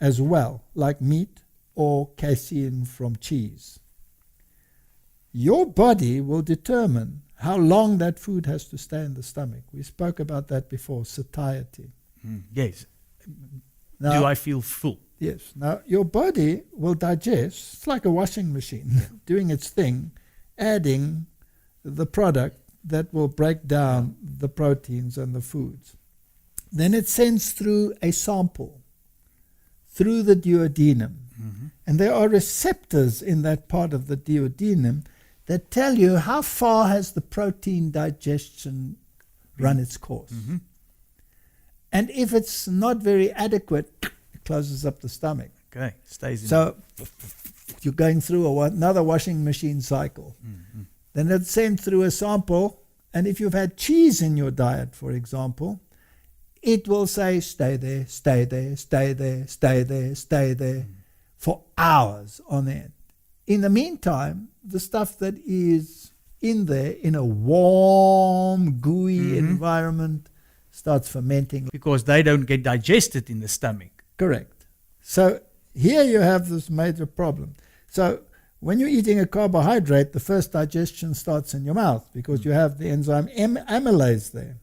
as well, like meat or casein from cheese, your body will determine how long that food has to stay in the stomach. We spoke about that before, satiety. Yes. Now, Do I feel full? Yes. Now, your body will digest, it's like a washing machine, doing its thing, adding the product that will break down the proteins and the foods. Then it sends through a sample, through the duodenum. And there are receptors in that part of the duodenum that tell you how far has the protein digestion run its course. And if it's not very adequate, it closes up the stomach. Okay, stays in. So you're going through another washing machine cycle. Then it's sent through a sample, and if you've had cheese in your diet, for example, it will say, stay there, stay there, stay there, stay there, stay there, for hours on end. In the meantime, the stuff that is in there in a warm, gooey environment starts fermenting. Because they don't get digested in the stomach. Correct. So here you have this major problem. So when you're eating a carbohydrate, the first digestion starts in your mouth because you have the enzyme amylase there.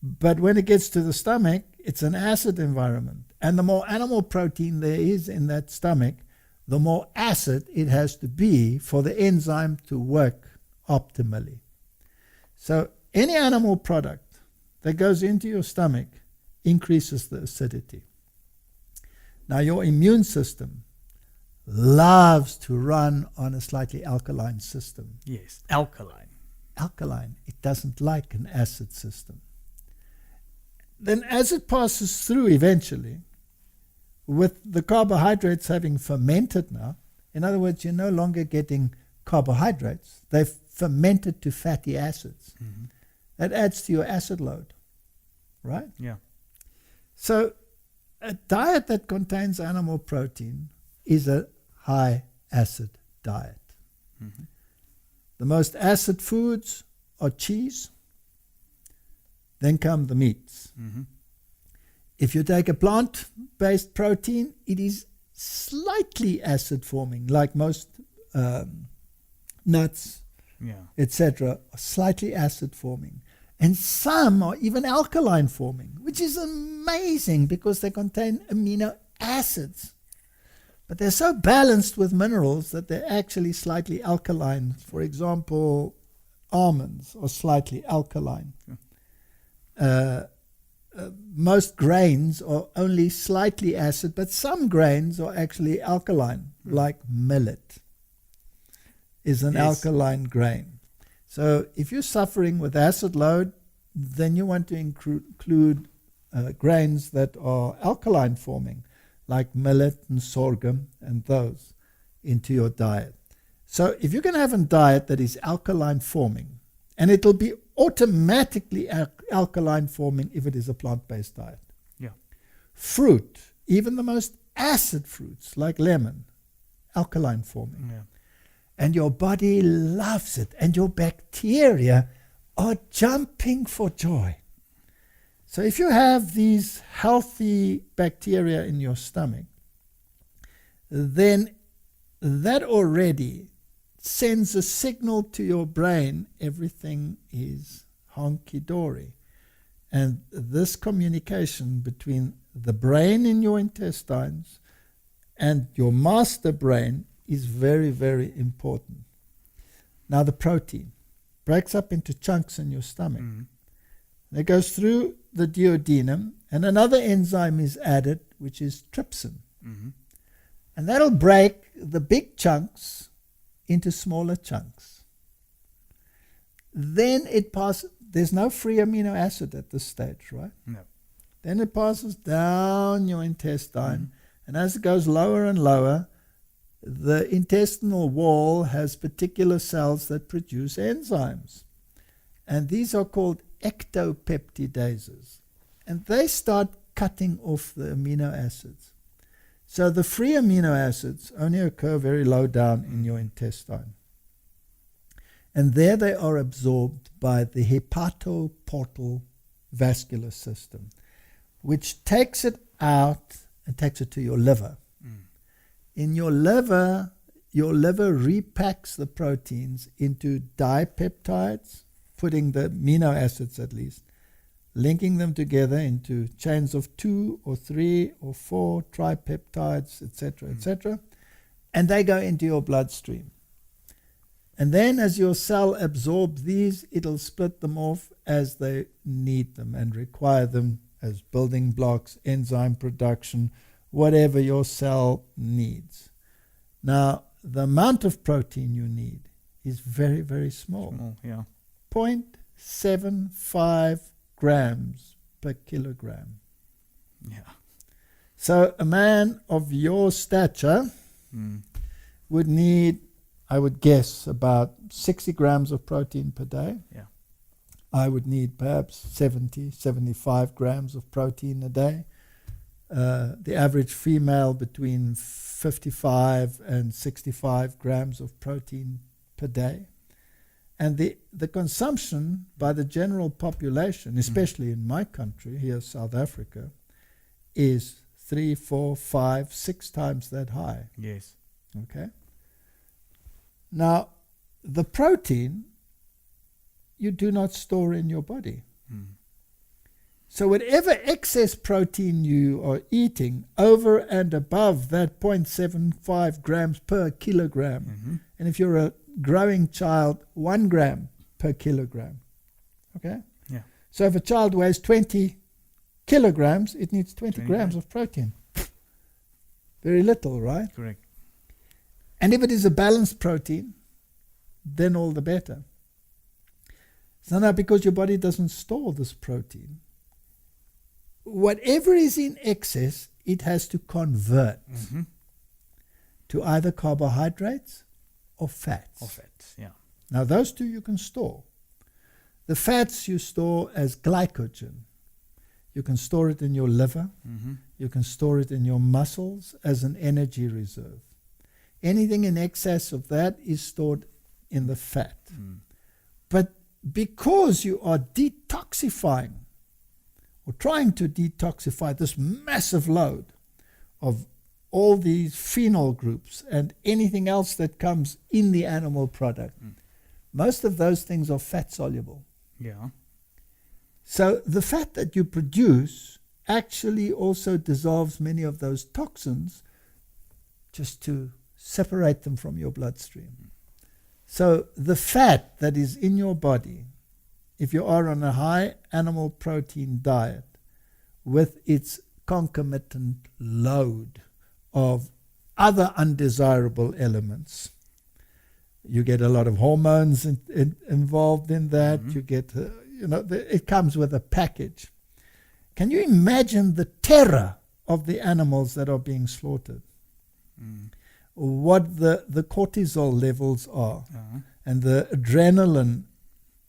But when it gets to the stomach, it's an acid environment. And the more animal protein there is in that stomach, the more acid it has to be for the enzyme to work optimally. So any animal product that goes into your stomach increases the acidity. Now your immune system loves to run on a slightly alkaline system. Yes, alkaline. Alkaline. It doesn't like an acid system. Then as it passes through eventually, with the carbohydrates having fermented now, in other words, you're no longer getting carbohydrates. They've fermented to fatty acids. That adds to your acid load, right? Yeah. So a diet that contains animal protein is a high acid diet. The most acid foods are cheese, then come the meats. Mm-hmm. If you take a plant-based protein, it is slightly acid-forming, like most nuts, etc., are slightly acid-forming. And some are even alkaline-forming, which is amazing because they contain amino acids. But they're so balanced with minerals that they're actually slightly alkaline. For example, almonds are slightly alkaline. Most grains are only slightly acid, but some grains are actually alkaline, like millet is an alkaline grain. So if you're suffering with acid load, then you want to include grains that are alkaline forming, like millet and sorghum and those, into your diet. So if you're going to have a diet that is alkaline forming, and it'll be automatically alkaline forming if it is a plant-based diet. Yeah. Fruit, even the most acid fruits like lemon, alkaline forming. Yeah. And your body loves it, and your bacteria are jumping for joy. So if you have these healthy bacteria in your stomach, then that already sends a signal to your brain, everything is honky-dory. And this communication between the brain in your intestines and your master brain is very, very important. Now the protein breaks up into chunks in your stomach. It goes through the duodenum, and another enzyme is added, which is trypsin. And that'll break the big chunks into smaller chunks. Then it passes, there's no free amino acid at this stage, right? No. Then it passes down your intestine, and as it goes lower and lower, the intestinal wall has particular cells that produce enzymes. And these are called ectopeptidases. And they start cutting off the amino acids. So the free amino acids only occur very low down in your intestine. And there they are absorbed by the hepatoportal vascular system, which takes it out and takes it to your liver. In your liver repacks the proteins into dipeptides, putting the amino acids at least, linking them together into chains of 2 or 3 or 4 tripeptides, etc., etc., and they go into your bloodstream. And then as your cell absorbs these, it'll split them off as they need them and require them as building blocks, enzyme production, whatever your cell needs. Now, the amount of protein you need is very, very small. 0.75 grams per kilogram. Yeah. So a man of your stature would need, I would guess, about 60 grams of protein per day. Yeah. I would need perhaps 70, 75 grams of protein a day. The average female between 55 and 65 grams of protein per day. And the consumption by the general population, especially in my country, here South Africa, is 3, 4, 5, 6 times that high. Yes. Okay? Now, the protein you do not store in your body. So whatever excess protein you are eating over and above that 0.75 grams per kilogram, and if you're a growing child, 1 gram per kilogram. Okay? Yeah. So if a child weighs 20 kilograms, it needs 20 grams of protein. Very little, right? Correct. And if it is a balanced protein, then all the better. So now, because your body doesn't store this protein, whatever is in excess, it has to convert to either carbohydrates or fats. Yeah. Now, those two you can store. The fats you store as glycogen. You can store it in your liver. You can store it in your muscles as an energy reserve. Anything in excess of that is stored in the fat. But because you are detoxifying or trying to detoxify this massive load of all these phenol groups and anything else that comes in the animal product, most of those things are fat soluble. Yeah. So the fat that you produce actually also dissolves many of those toxins just to separate them from your bloodstream. So the fat that is in your body, if you are on a high animal protein diet with its concomitant load of other undesirable elements, you get a lot of hormones involved in that. You get, it comes with a package. Can you imagine the terror of the animals that are being slaughtered? What the cortisol levels are, and the adrenaline,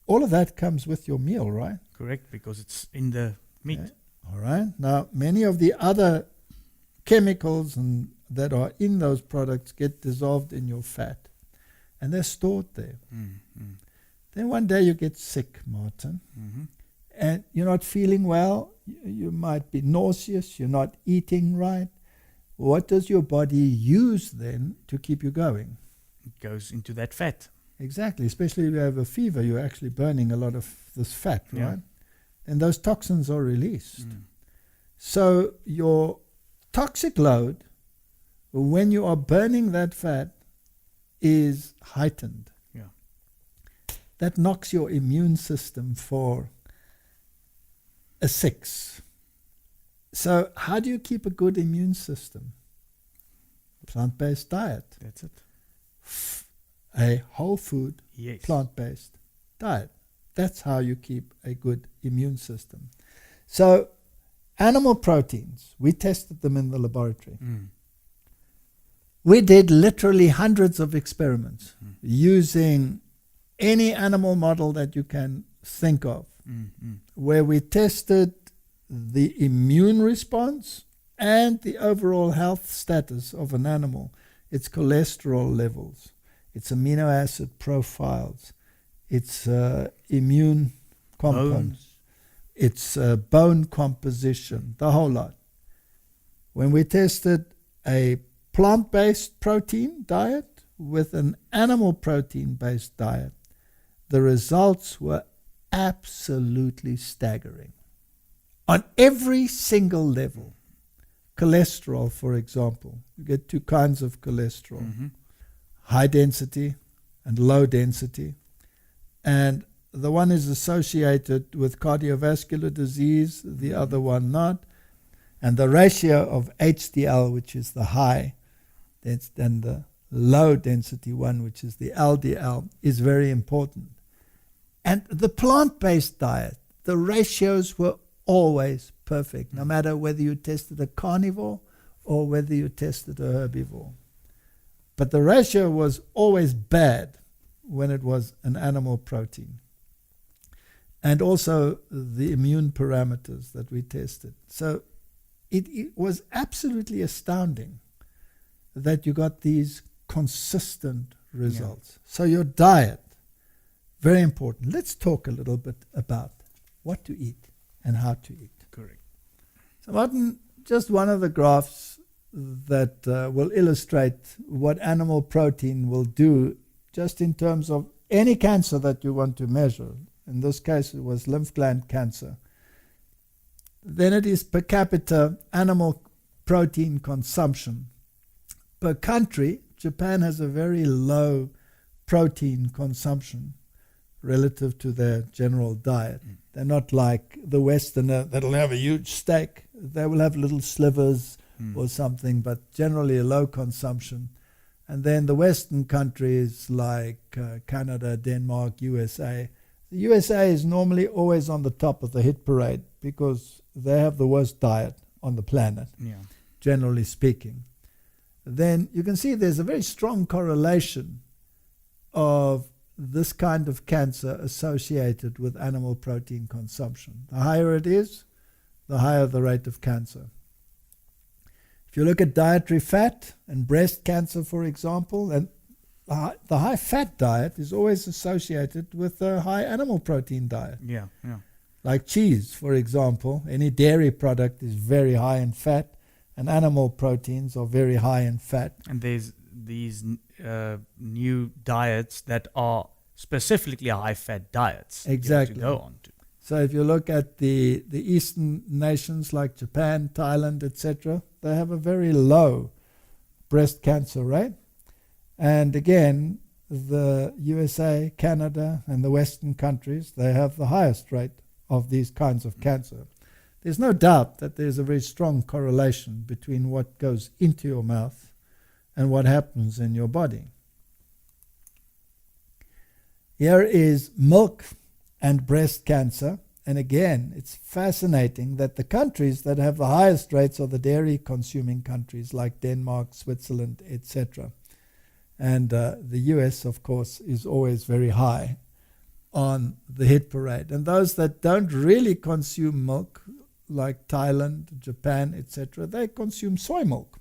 all of that comes with your meal, right? Correct, because it's in the meat. Okay. All right. Now, many of the other chemicals that are in those products get dissolved in your fat, and they're stored there. Then one day you get sick, Martin, and you're not feeling well. You might be nauseous. You're not eating right. What does your body use then to keep you going? It goes into that fat. Exactly. Especially if you have a fever, you're actually burning a lot of this fat, Yeah. right? And those toxins are released. So your toxic load, when you are burning that fat, is heightened. Yeah. That knocks your immune system for a 6. So how do you keep a good immune system? Plant-based diet. That's it. A whole food, Yes. plant-based diet. That's how you keep a good immune system. So animal proteins, we tested them in the laboratory. We did literally hundreds of experiments using any animal model that you can think of, where we tested the immune response and the overall health status of an animal, its cholesterol levels, its amino acid profiles, its immune compounds, its bone composition, the whole lot. When we tested a plant-based protein diet with an animal protein-based diet, the results were absolutely staggering. On every single level. Cholesterol, for example. You get 2 kinds of cholesterol. High density and low density. And the one is associated with cardiovascular disease, the other one not. And the ratio of HDL, which is the high, and the low density one, which is the LDL, is very important. And the plant-based diet, the ratios were always perfect, no matter whether you tested a carnivore or whether you tested a herbivore. But the ratio was always bad when it was an animal protein. And also the immune parameters that we tested. So it was absolutely astounding that you got these consistent results. Yeah. So your diet, very important. Let's talk a little bit about what to eat and how to eat. Correct. So Martin, just one of the graphs that will illustrate what animal protein will do just in terms of any cancer that you want to measure. In this case, it was lymph gland cancer. Then it is per capita animal protein consumption. Per country, Japan has a very low protein consumption relative to their general diet. They're not like the Westerner that'll have a huge steak. They will have little slivers or something, but generally a low consumption. And then the Western countries like Canada, Denmark, USA. The USA is normally always on the top of the hit parade because they have the worst diet on the planet, generally speaking. Then you can see there's a very strong correlation of this kind of cancer associated with animal protein consumption. The higher it is, the higher the rate of cancer. If you look at dietary fat and breast cancer, for example, and the high fat diet is always associated with a high animal protein diet. Yeah. Like cheese, for example, any dairy product is very high in fat, and animal proteins are very high in fat. And there's these new diets that are specifically high-fat diets. you have Exactly. to go on to. So if you look at the Eastern nations like Japan, Thailand, etc., they have a very low breast cancer rate. And again, the USA, Canada, and the Western countries, they have the highest rate of these kinds of cancer. There's no doubt that there's a very strong correlation between what goes into your mouth and what happens in your body. Here is milk and breast cancer. And again, it's fascinating that the countries that have the highest rates are the dairy-consuming countries like Denmark, Switzerland, etc. And the US, of course, is always very high on the hit parade. And those that don't really consume milk, like Thailand, Japan, etc., they consume soy milk.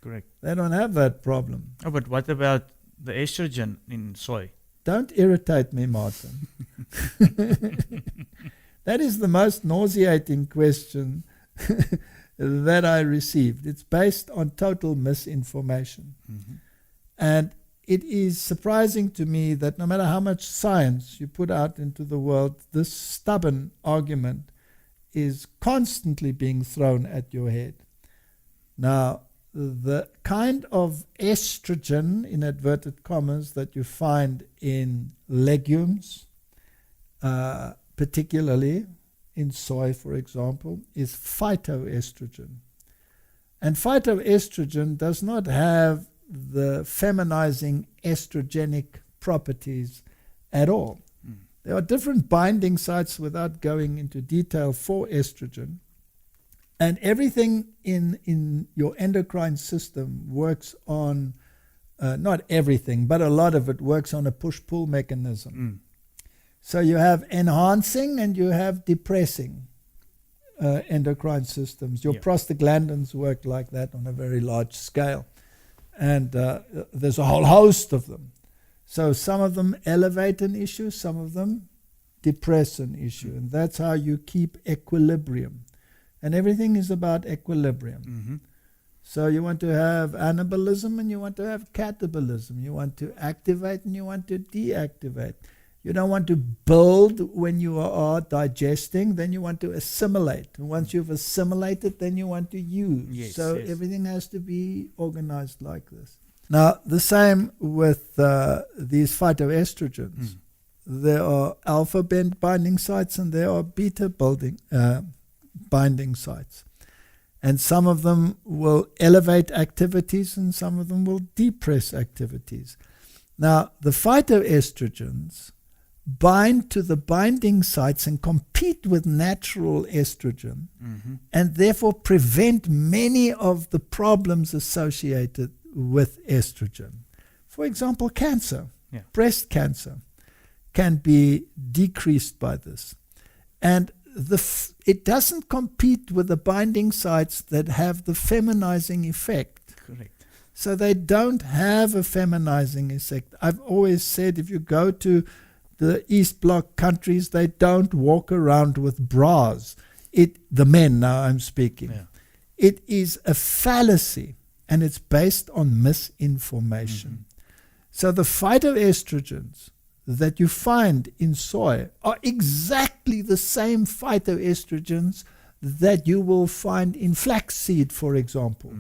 Correct. They don't have that problem. Oh, but what about the estrogen in soy? Don't irritate me, Martin. That is the most nauseating question that I received. It's based on total misinformation. Mm-hmm. And it is surprising to me that no matter how much science you put out into the world, this stubborn argument is constantly being thrown at your head. Now, the kind of estrogen, in inverted commas, that you find in legumes, particularly in soy, for example, is phytoestrogen. And phytoestrogen does not have the feminizing estrogenic properties at all. There are different binding sites, without going into detail, for estrogen. And everything in your endocrine system works on, not everything, but a lot of it works on a push-pull mechanism. So you have enhancing and you have depressing endocrine systems. Your prostaglandins work like that on a very large scale. And there's a whole host of them. So some of them elevate an issue, some of them depress an issue. And that's how you keep equilibrium. And everything is about equilibrium. Mm-hmm. So you want to have anabolism and you want to have catabolism. You want to activate and you want to deactivate. You don't want to build when you are digesting, then you want to assimilate. And once you've assimilated, then you want to use. Yes, so yes. everything has to be organized like this. Now, the same with these phytoestrogens. There are alpha binding sites and there are beta binding sites. And some of them will elevate activities and some of them will depress activities. Now, the phytoestrogens bind to the binding sites and compete with natural estrogen, and therefore prevent many of the problems associated with estrogen. For example, cancer, breast cancer, can be decreased by this. And it doesn't compete with the binding sites that have the feminizing effect. Correct. So they don't have a feminizing effect. I've always said if you go to the East Bloc countries, they don't walk around with bras. The men now I'm speaking. Yeah. It is a fallacy and it's based on misinformation. So the phytoestrogens that you find in soy are exactly the same phytoestrogens that you will find in flaxseed, for example.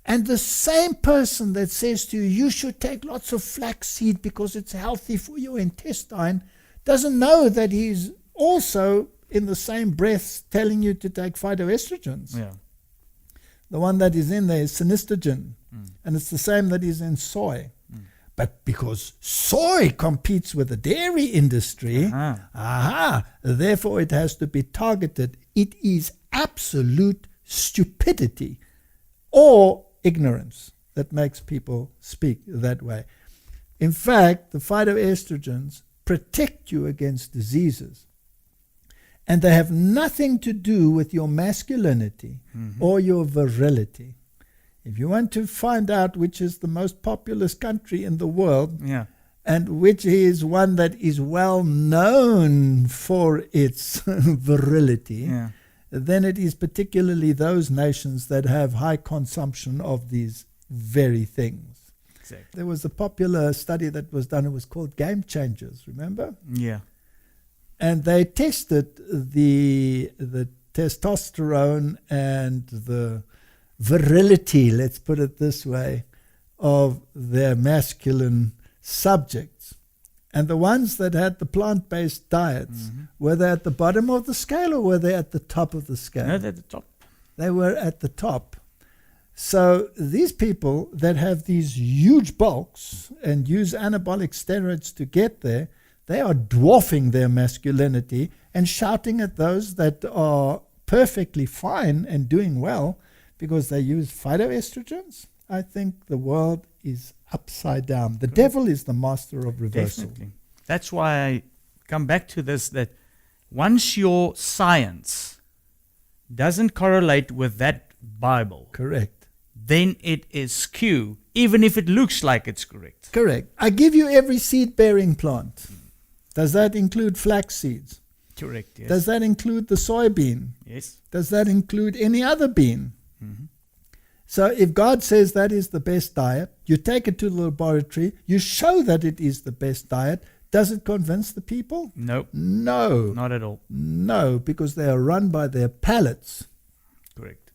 And the same person that says to you, you should take lots of flaxseed because it's healthy for your intestine, doesn't know that he's also in the same breath telling you to take phytoestrogens. Yeah. The one that is in there is synistogen, and it's the same that is in soy. But because soy competes with the dairy industry, therefore it has to be targeted. It is absolute stupidity or ignorance that makes people speak that way. In fact, the phytoestrogens protect you against diseases. And they have nothing to do with your masculinity or your virility. If you want to find out which is the most populous country in the world, Yeah. and which is one that is well known for its virility, Yeah. then it is particularly those nations that have high consumption of these very things. Exactly. There was a popular study that was done, it was called Game Changers, remember? Yeah. And they tested the testosterone and the virility, let's put it this way, of their masculine subjects. And the ones that had the plant-based diets, were they at the bottom of the scale or were they at the top of the scale? No, they're at the top. They were at the top. So these people that have these huge bulks and use anabolic steroids to get there, they are dwarfing their masculinity and shouting at those that are perfectly fine and doing well because they use phytoestrogens. I think the world is upside down. The devil is the master of reversal. Definitely. That's why I come back to this, that once your science doesn't correlate with that Bible, Correct. then it is skew, even if it looks like it's correct. Correct. I give you every seed-bearing plant. Does that include flax seeds? Correct, yes. Does that include the soybean? Yes. Does that include any other bean? So if God says that is the best diet, you take it to the laboratory, you show that it is the best diet, does it convince the people? Nope, No. not at all. No, because they are run by their palates. Correct.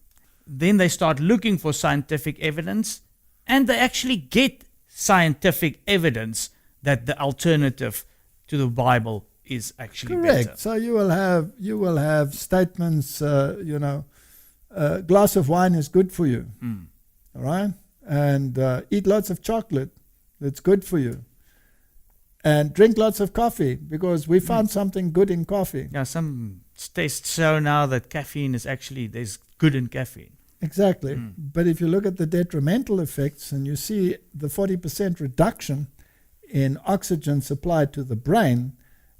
Then they start looking for scientific evidence, and they actually get scientific evidence that the alternative to the Bible is actually Correct. better. So you will have statements, a glass of wine is good for you, all right? And eat lots of chocolate, it's good for you. And drink lots of coffee, because we found something good in coffee. Yeah, some tests show now that caffeine is actually, there's good in caffeine. Exactly. But if you look at the detrimental effects and you see the 40% reduction in oxygen supply to the brain,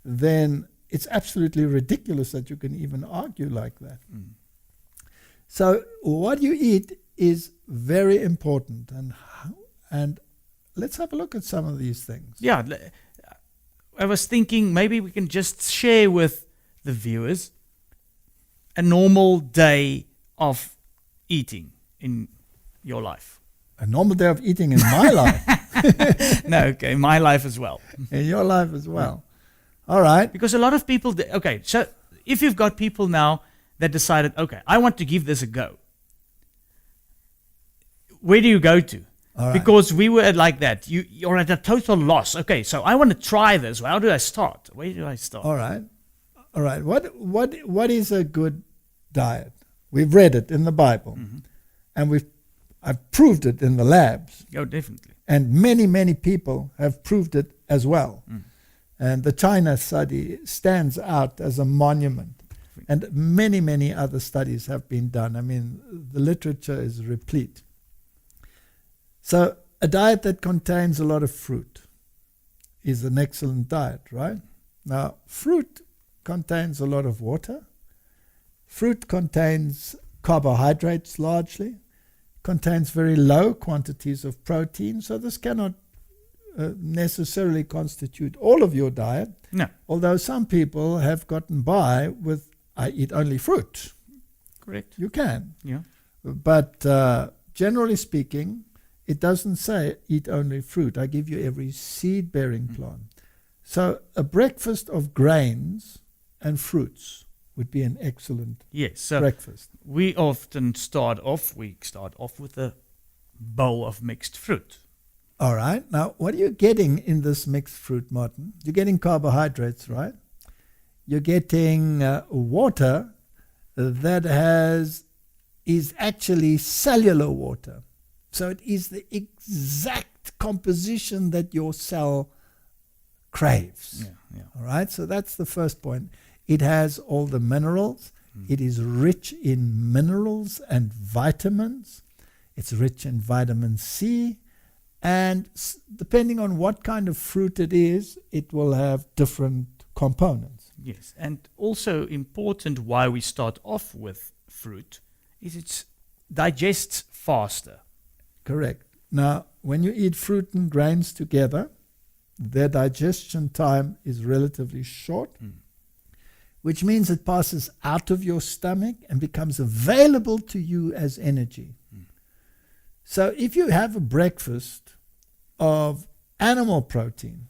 then it's absolutely ridiculous that you can even argue like that. So what you eat is very important, and let's have a look at some of these things. Yeah, I was thinking maybe we can just share with the viewers a normal day of eating in your life. A normal day of eating in my life, No, okay, my life as well. in your life as well. All right. Because a lot of people, okay, so if you've got people now that decided, okay, I want to give this a go, where do you go to? All right. Because we were like that. You're at a total loss. Okay, so I want to try this. How do I start? Where do I start? All right. All right. What is a good diet? We've read it in the Bible, and I've proved it in the labs, Oh, definitely. and many people have proved it as well. And the China study stands out as a monument. And many other studies have been done. I mean, the literature is replete. So a diet that contains a lot of fruit is an excellent diet, right? Now, fruit contains a lot of water. Fruit contains carbohydrates largely, contains very low quantities of protein. So this cannot necessarily constitute all of your diet. No, Although some people have gotten by with, I eat only fruit. correct. You can. Yeah. But generally speaking, it doesn't say eat only fruit. I give you every seed-bearing plant. So a breakfast of grains and fruits would be an excellent Yes, so breakfast. we often start off with a bowl of mixed fruit. All right. Now, what are you getting in this mixed fruit, Martin? You're getting carbohydrates, right? You're getting water that is actually cellular water. So it is the exact composition that your cell craves. Yeah. All right. So that's the first point. It has all the minerals. It is rich in minerals and vitamins. It's rich in vitamin C. And depending on what kind of fruit it is, it will have different components. Yes, and also important why we start off with fruit is it digests faster. Correct. Now, when you eat fruit and grains together, their digestion time is relatively short, which means it passes out of your stomach and becomes available to you as energy. So if you have a breakfast of animal protein,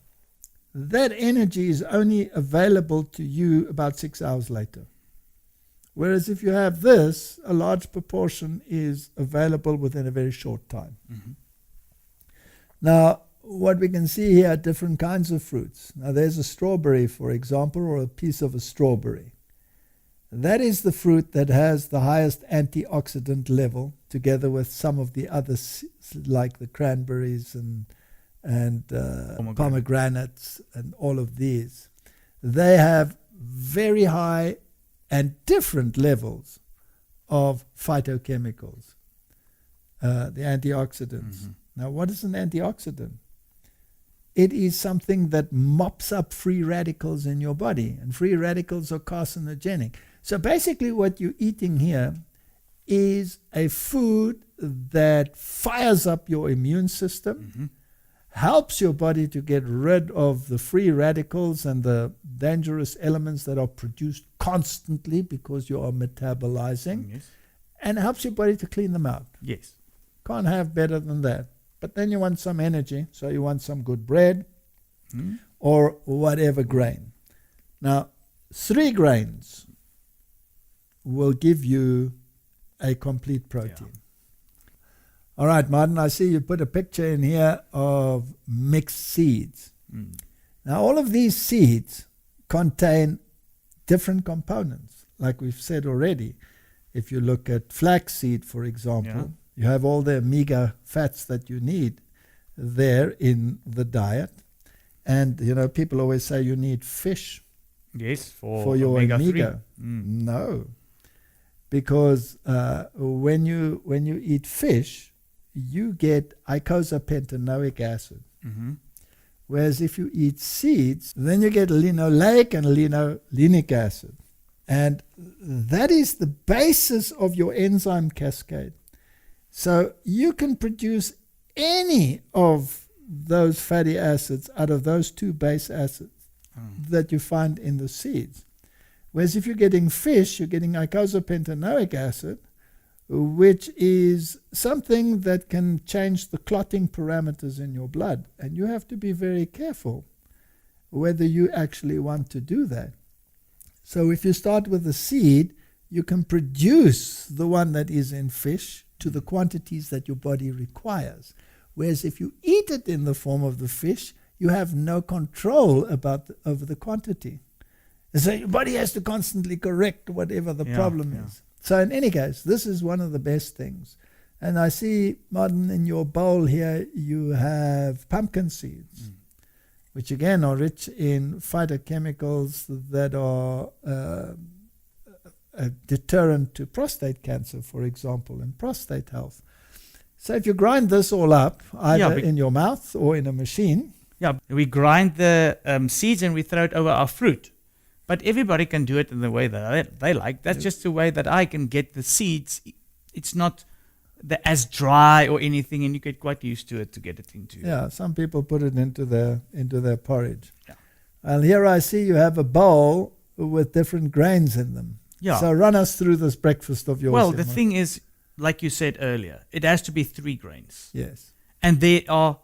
that energy is only available to you about 6 hours later. Whereas if you have this, a large proportion is available within a very short time. Now, what we can see here are different kinds of fruits. Now, there's a strawberry, for example, or a piece of a strawberry. That is the fruit that has the highest antioxidant level, together with some of the others, like the cranberries and pomegranates and all of these. They have very high and different levels of phytochemicals, the antioxidants. Now, what is an antioxidant? It is something that mops up free radicals in your body, and free radicals are carcinogenic. So basically what you're eating here is a food that fires up your immune system, helps your body to get rid of the free radicals and the dangerous elements that are produced constantly because you are metabolizing, and helps your body to clean them out. Yes. Can't have better than that. But then you want some energy, so you want some good bread or whatever grain. Now, 3 grains will give you a complete protein. All right, Martin, I see you put a picture in here of mixed seeds. Now, all of these seeds contain different components. Like we've said already, if you look at flaxseed, for example, you have all the omega fats that you need there in the diet. And, you know, people always say you need fish for your omega. No. Because when you eat fish, you get eicosapentaenoic acid. Whereas if you eat seeds, then you get linoleic and linolenic acid. And that is the basis of your enzyme cascade. So you can produce any of those fatty acids out of those 2 base acids that you find in the seeds. Whereas if you're getting fish, you're getting eicosapentaenoic acid, which is something that can change the clotting parameters in your blood. And you have to be very careful whether you actually want to do that. So if you start with a seed, you can produce the one that is in fish to the quantities that your body requires. Whereas if you eat it in the form of the fish, you have no control over the quantity. And so your body has to constantly correct whatever the problem is. So in any case, this is one of the best things. And I see, Martin, in your bowl here, you have pumpkin seeds, which again are rich in phytochemicals that are a deterrent to prostate cancer, for example, and prostate health. So if you grind this all up, either in your mouth or in a machine. We grind the seeds and we throw it over our fruit. But everybody can do it in the way that they like. That's just the way that I can get the seeds. It's not as dry or anything, and you get quite used to it to get it into. Yeah, some people put it into their porridge. And here I see you have a bowl with different grains in them. So run us through this breakfast of yours. Well, the thing is, like you said earlier, it has to be 3 grains. Yes. And they are...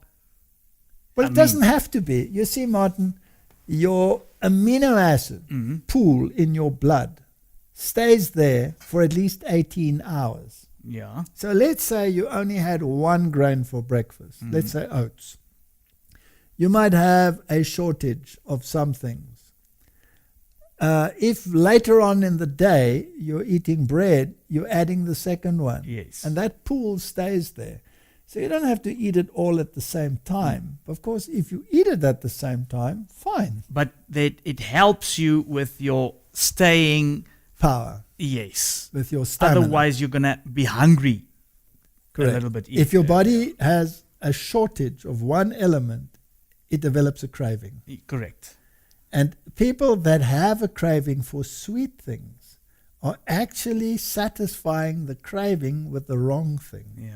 Well, it doesn't have to be. You see, Martin, your amino acid pool in your blood stays there for at least 18 hours. Yeah. So let's say you only had 1 grain for breakfast. Let's say oats. You might have a shortage of some things. If later on in the day you're eating bread, you're adding the second one. Yes. And that pool stays there. So you don't have to eat it all at the same time. Of course, if you eat it at the same time, fine. But it helps you with your staying power. Yes. With your stamina. Otherwise, you're going to be hungry. Correct. A little bit. If your body has a shortage of one element, it develops a craving. Correct. And people that have a craving for sweet things are actually satisfying the craving with the wrong thing. Yeah.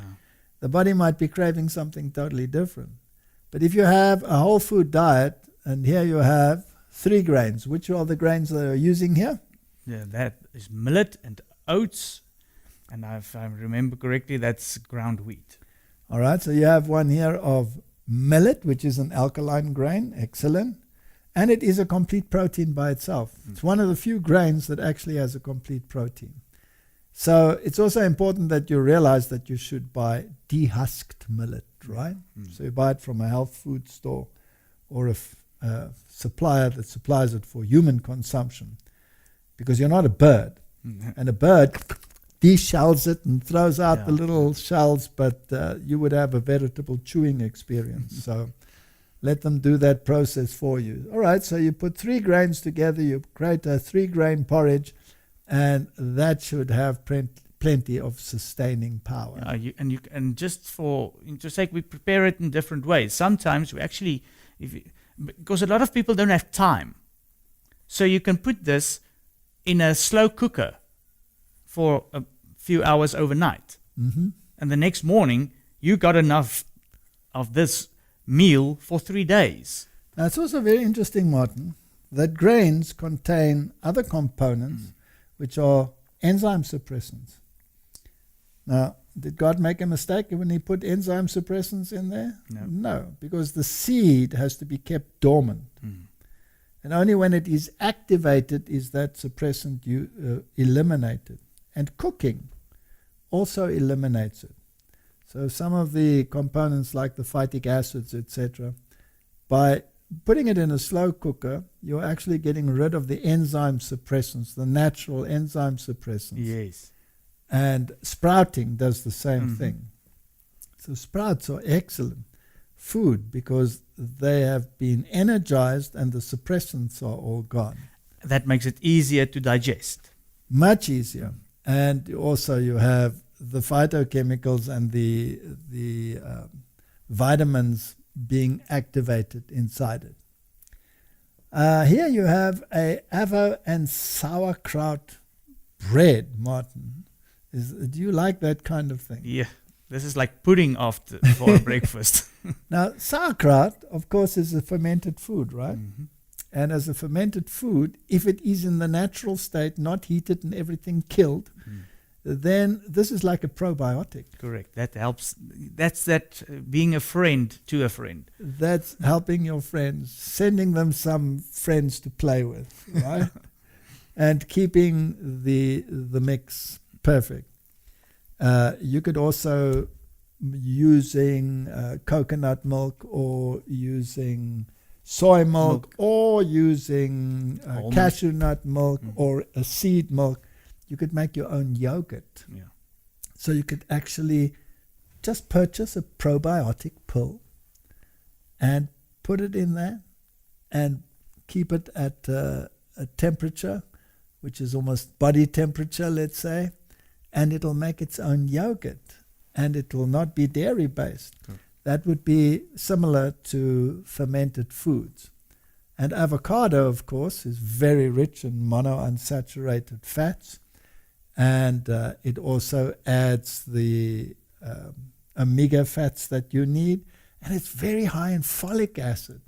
the body might be craving something totally different. But if you have a whole food diet, and here you have 3 grains, which are the grains that are using here? Yeah, that is millet and oats, and if I remember correctly, that's ground wheat. All right, so you have one here of millet, which is an alkaline grain, excellent. And it is a complete protein by itself. It's one of the few grains that actually has a complete protein. So it's also important that you realize that you should buy dehusked millet, right? So you buy it from a health food store or a supplier that supplies it for human consumption, because you're not a bird. And a bird deshells it and throws out the little shells, but you would have a veritable chewing experience. So let them do that process for you. All right, so you put 3 grains together, you create a 3-grain porridge, and that should have plenty of sustaining power. And just for interest sake, we prepare it in different ways. Sometimes we actually, because a lot of people don't have time, so you can put this in a slow cooker for a few hours overnight. And the next morning, you got enough of this meal for 3 days. Now, it's also very interesting, Martin, that grains contain other components which are enzyme suppressants. Now, did God make a mistake when he put enzyme suppressants in there? No, because the seed has to be kept dormant. And only when it is activated is that suppressant eliminated. And cooking also eliminates it. So some of the components like the phytic acids, etc., by putting it in a slow cooker, you're actually getting rid of the enzyme suppressants, the natural enzyme suppressants. Yes. And sprouting does the same thing. So sprouts are excellent food because they have been energized and the suppressants are all gone. That makes it easier to digest. Much easier. And also you have the phytochemicals and the vitamins being activated inside it. Here you have a avo and sauerkraut bread, Martin. Do you like that kind of thing? Yeah, this is like pudding for breakfast. Now, sauerkraut, of course, is a fermented food, right? And as a fermented food, if it is in the natural state, not heated and everything killed, then this is like a probiotic. Correct. That helps. That's being a friend to a friend. That's helping your friends, sending them some friends to play with, right? And keeping the mix perfect. You could also using coconut milk or using soy milk. Or using cashew nut milk or a seed milk. You could make your own yogurt. Yeah. So you could actually just purchase a probiotic pill and put it in there and keep it at a temperature, which is almost body temperature, let's say, and it'll make its own yogurt and it will not be dairy based. That would be similar to fermented foods. And avocado, of course, is very rich in monounsaturated fats. And it also adds the omega fats that you need. And it's very high in folic acid.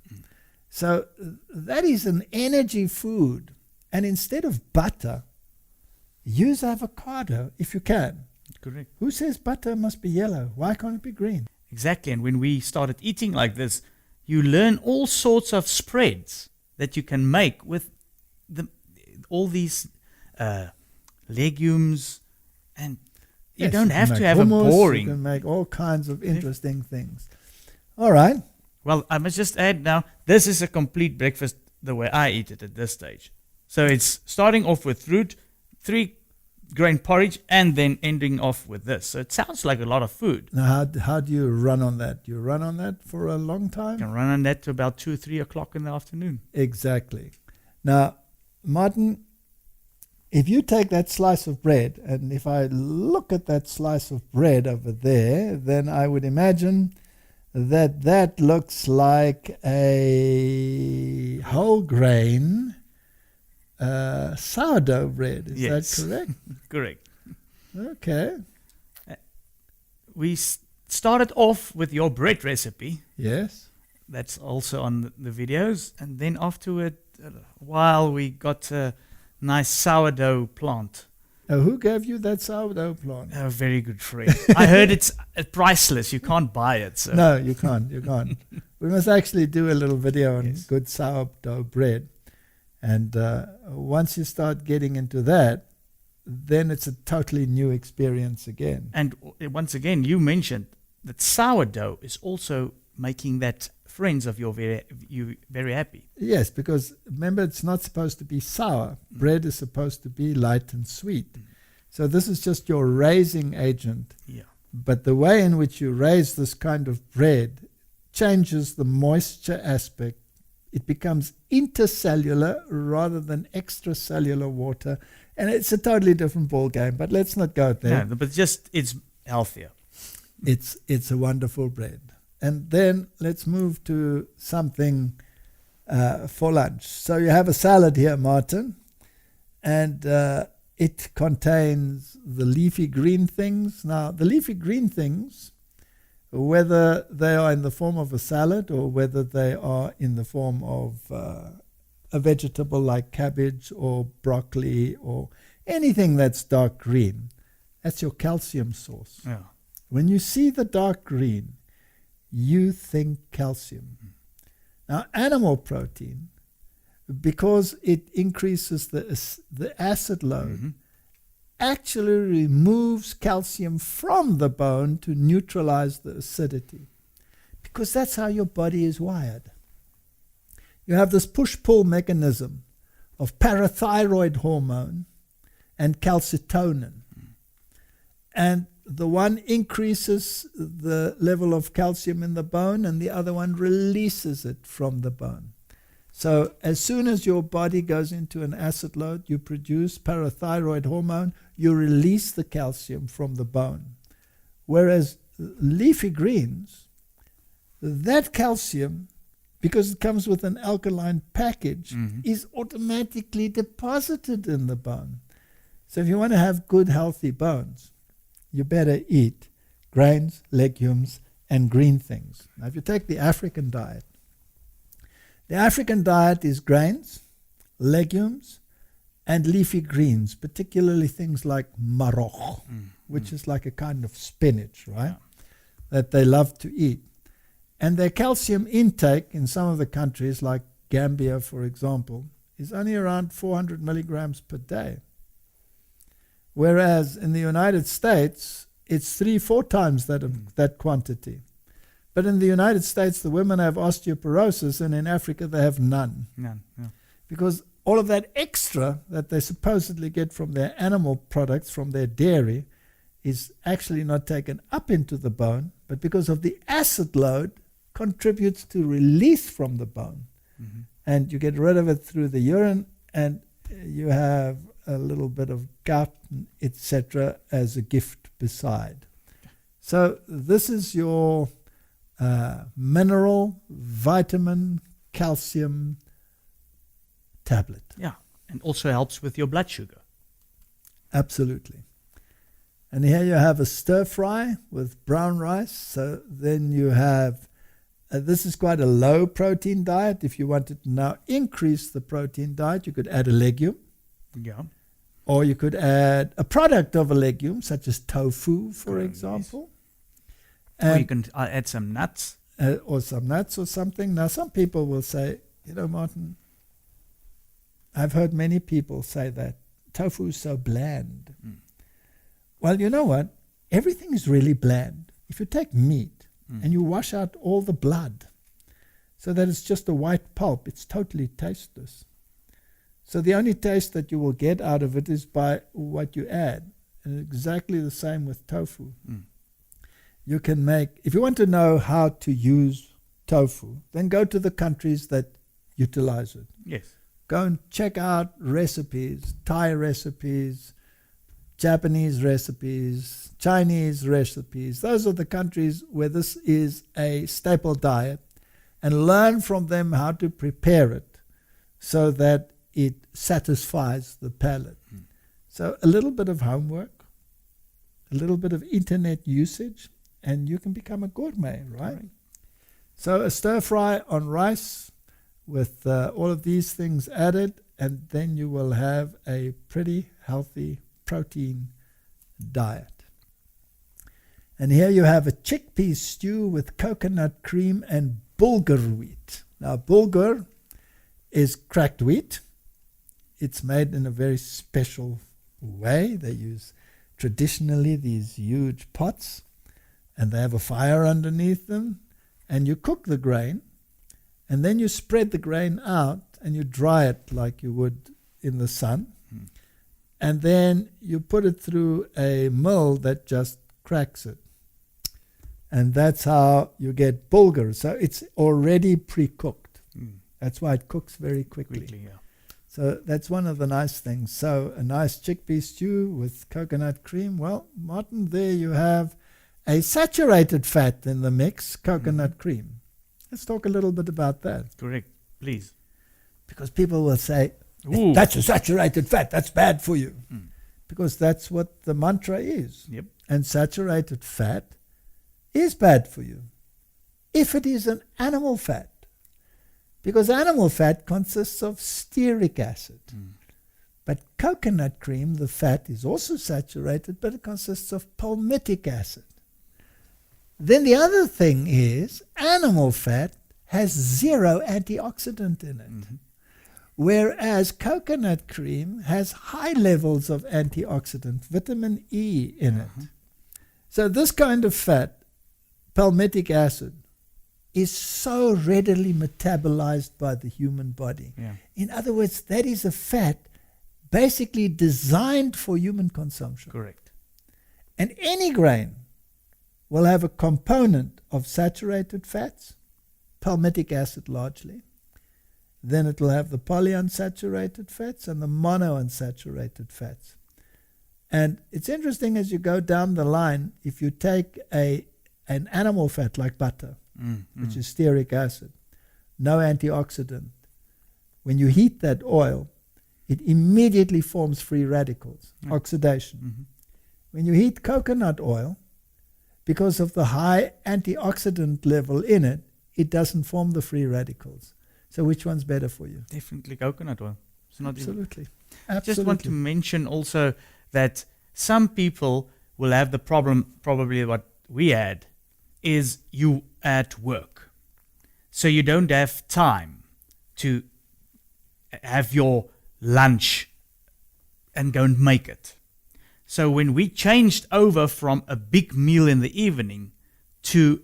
So that is an energy food. And instead of butter, use avocado if you can. Correct. Who says butter must be yellow? Why can't it be green? Exactly. And when we started eating like this, you learn all sorts of spreads that you can make with all these legumes, and you don't have to have hummus, a boring. You can make all kinds of interesting things. All right. Well, I must just add now, this is a complete breakfast the way I eat it at this stage. So it's starting off with fruit, 3-grain porridge, and then ending off with this. So it sounds like a lot of food. Now, how do you run on that? You run on that for a long time? You can run on that to about 2-3 o'clock in the afternoon. Exactly. Now, Martin, if you take that slice of bread, and if I look at that slice of bread over there, then I would imagine that looks like a whole grain sourdough bread. Is that correct? Correct. Okay. We started off with your bread recipe. Yes. That's also on the videos. And then afterward, a while, we got a nice sourdough plant. Who gave you that sourdough plant? A very good friend. I heard it's priceless. You can't buy it. So. No, you can't. You can't. We must actually do a little video on good sourdough bread. And once you start getting into that, then it's a totally new experience again. And once again, you mentioned that sourdough is also making that friends of you very happy. Yes, because remember, it's not supposed to be sour. Bread is supposed to be light and sweet. So this is just your raising agent. Yeah. But the way in which you raise this kind of bread changes the moisture aspect. It becomes intercellular rather than extracellular water. And it's a totally different ball game, but let's not go there. No, but just it's healthier. It's a wonderful bread. And then let's move to something for lunch. So you have a salad here, Martin, and it contains the leafy green things. Now, the leafy green things, whether they are in the form of a salad or whether they are in the form of a vegetable like cabbage or broccoli or anything that's dark green, that's your calcium source. Yeah. When you see the dark green, you think calcium. Now, animal protein, because it increases the acid load, actually removes calcium from the bone to neutralize the acidity, because that's how your body is wired. You have this push-pull mechanism of parathyroid hormone and calcitonin. And the one increases the level of calcium in the bone and the other one releases it from the bone. So as soon as your body goes into an acid load, you produce parathyroid hormone, you release the calcium from the bone. Whereas leafy greens, that calcium, because it comes with an alkaline package, is automatically deposited in the bone. So if you want to have good, healthy bones, you better eat grains, legumes, and green things. Now, if you take the African diet is grains, legumes, and leafy greens, particularly things like marroch, which is like a kind of spinach, right? That they love to eat. And their calcium intake in some of the countries, like Gambia, for example, is only around 400 milligrams per day. Whereas in the United States, it's 3-4 times that quantity. But in the United States, the women have osteoporosis, and in Africa, they have none. None, yeah. Because all of that extra that they supposedly get from their animal products, from their dairy, is actually not taken up into the bone, but because of the acid load, contributes to release from the bone. And you get rid of it through the urine, and you have a little bit of gout, etc., as a gift beside. So this is your mineral, vitamin, calcium tablet. Yeah, and also helps with your blood sugar. Absolutely. And here you have a stir fry with brown rice. So then you have, this is quite a low protein diet. If you wanted to now increase the protein diet, you could add a legume. Yeah. Or you could add a product of a legume, such as tofu, for example. Or you can add some nuts. Or some nuts or something. Now, some people will say, Martin, I've heard many people say that tofu is so bland. Well, you know what? Everything is really bland. If you take meat and you wash out all the blood so that it's just a white pulp, it's totally tasteless. So the only taste that you will get out of it is by what you add. And exactly the same with tofu. You can make, if you want to know how to use tofu, then go to the countries that utilize it. Yes. Go and check out recipes, Thai recipes, Japanese recipes, Chinese recipes. Those are the countries where this is a staple diet, and learn from them how to prepare it so that it satisfies the palate. So a little bit of homework, a little bit of internet usage, and you can become a gourmet, right? So a stir fry on rice with all of these things added, and then you will have a pretty healthy protein diet. And here you have a chickpea stew with coconut cream and bulgur wheat. Now, bulgur is cracked wheat. It's made in a very special way. They use traditionally these huge pots, and they have a fire underneath them, and you cook the grain, and then you spread the grain out and you dry it like you would in the sun, and then you put it through a mill that just cracks it. And that's how you get bulgur. So it's already pre-cooked. That's why it cooks very quickly. So that's one of the nice things. So a nice chickpea stew with coconut cream. Well, Martin, there you have a saturated fat in the mix, coconut cream. Let's talk a little bit about that. Correct. Please. Because people will say, Ooh. that's a saturated fat, that's bad for you. Because that's what the mantra is. Yep. And saturated fat is bad for you if it is an animal fat. Because animal fat consists of stearic acid. But coconut cream, the fat, is also saturated, but it consists of palmitic acid. Then the other thing is animal fat has 0 antioxidant in it. Whereas coconut cream has high levels of antioxidant, vitamin E in it. So this kind of fat, palmitic acid, is so readily metabolized by the human body. In other words, that is a fat basically designed for human consumption. Correct. And any grain will have a component of saturated fats, palmitic acid largely. Then it will have the polyunsaturated fats and the monounsaturated fats. And it's interesting as you go down the line, if you take an animal fat like butter, which is stearic acid, no antioxidant, when you heat that oil, it immediately forms free radicals, oxidation. When you heat coconut oil, because of the high antioxidant level in it, it doesn't form the free radicals. So which one's better for you? Definitely coconut oil. It's not Absolutely. I just want to mention also that some people will have the problem, probably what we had, is you at work. So you don't have time to have your lunch and go and make it. So when we changed over from a big meal in the evening to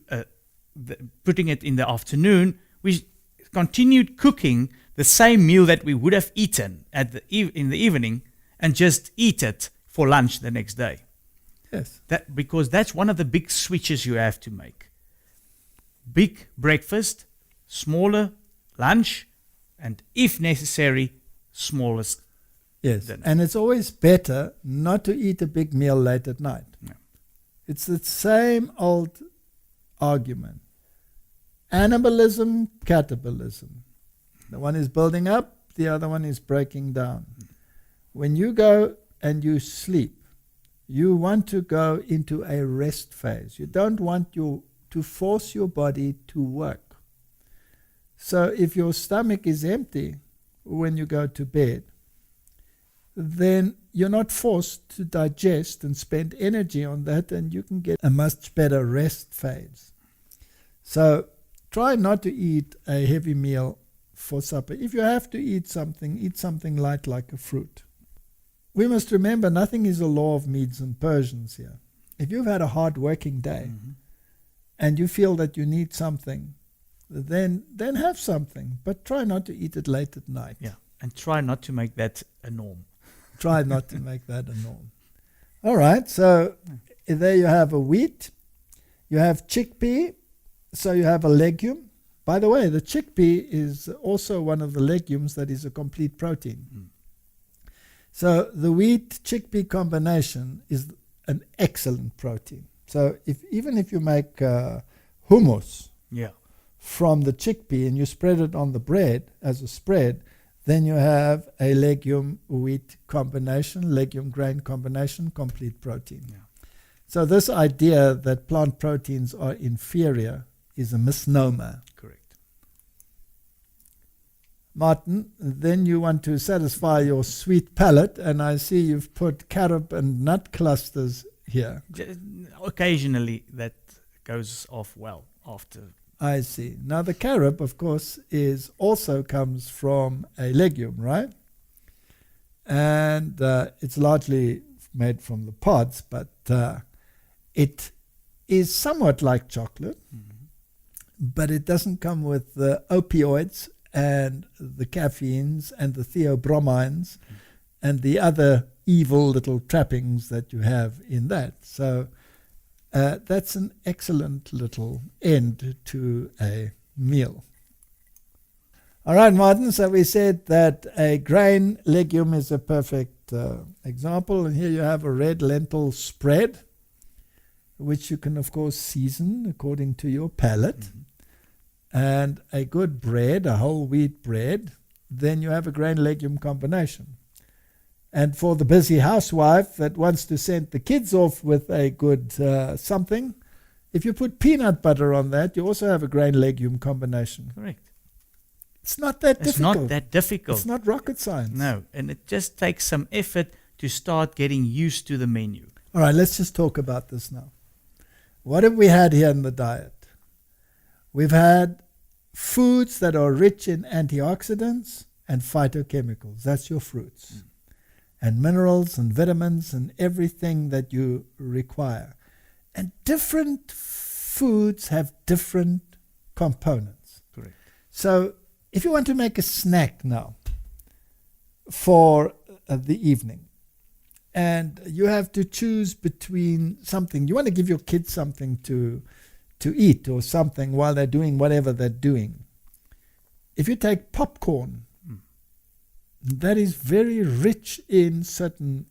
putting it in the afternoon, we continued cooking the same meal that we would have eaten in the evening and just eat it for lunch the next day. Yes. Because that's one of the big switches you have to make. Big breakfast, smaller lunch, and if necessary, smallest dinner. And it's always better not to eat a big meal late at night. Yeah. It's the same old argument. Animalism, catabolism. The one is building up, the other one is breaking down. When you go and you sleep, you want to go into a rest phase. You don't want to force your body to work. So if your stomach is empty when you go to bed, then you're not forced to digest and spend energy on that, and you can get a much better rest phase. So try not to eat a heavy meal for supper. If you have to eat something light like a fruit. We must remember nothing is a law of Medes and Persians here. If you've had a hard working day and you feel that you need something, then have something, but try not to eat it late at night. Yeah, and try not to make that a norm. Try not to make that a norm. All right, so there you have a wheat, you have chickpea, so you have a legume. By the way, the chickpea is also one of the legumes that is a complete protein. So the wheat-chickpea combination is an excellent protein. So even if you make hummus from the chickpea and you spread it on the bread as a spread, then you have a legume-wheat combination, legume-grain combination, complete protein. So this idea that plant proteins are inferior is a misnomer. Correct. Martin, then you want to satisfy your sweet palate, and I see you've put carob and nut clusters here. Occasionally that goes off well after. I see. Now the carob, of course, also comes from a legume, right? And it's largely made from the pods, but it is somewhat like chocolate, but it doesn't come with the opioids and the caffeines and the theobromines and the other evil little trappings that you have in that. So that's an excellent little end to a meal. All right, Martin, so we said that a grain legume is a perfect example. And here you have a red lentil spread, which you can, of course, season according to your palate. And a good bread, a whole wheat bread, then you have a grain legume combination. And for the busy housewife that wants to send the kids off with a good something, if you put peanut butter on that, you also have a grain legume combination. Correct. It's not that difficult. It's not that difficult. It's not rocket science. No, and it just takes some effort to start getting used to the menu. All right, let's just talk about this now. What have we had here in the diet? We've had foods that are rich in antioxidants and phytochemicals. That's your fruits. And minerals and vitamins and everything that you require. And different foods have different components. Correct. So if you want to make a snack now for the evening, and you have to choose between something, you want to give your kids something to eat or something while they're doing whatever they're doing. If you take popcorn, that is very rich in certain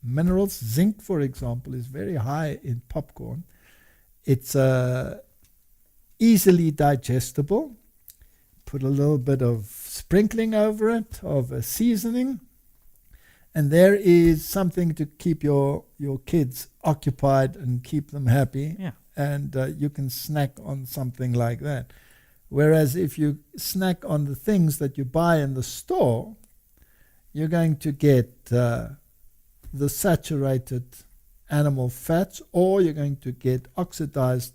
minerals. Zinc, for example, is very high in popcorn. It's easily digestible. Put a little bit of sprinkling over it, of a seasoning, and there is something to keep your kids occupied and keep them happy. Yeah. And you can snack on something like that. Whereas if you snack on the things that you buy in the store, you're going to get the saturated animal fats, or you're going to get oxidized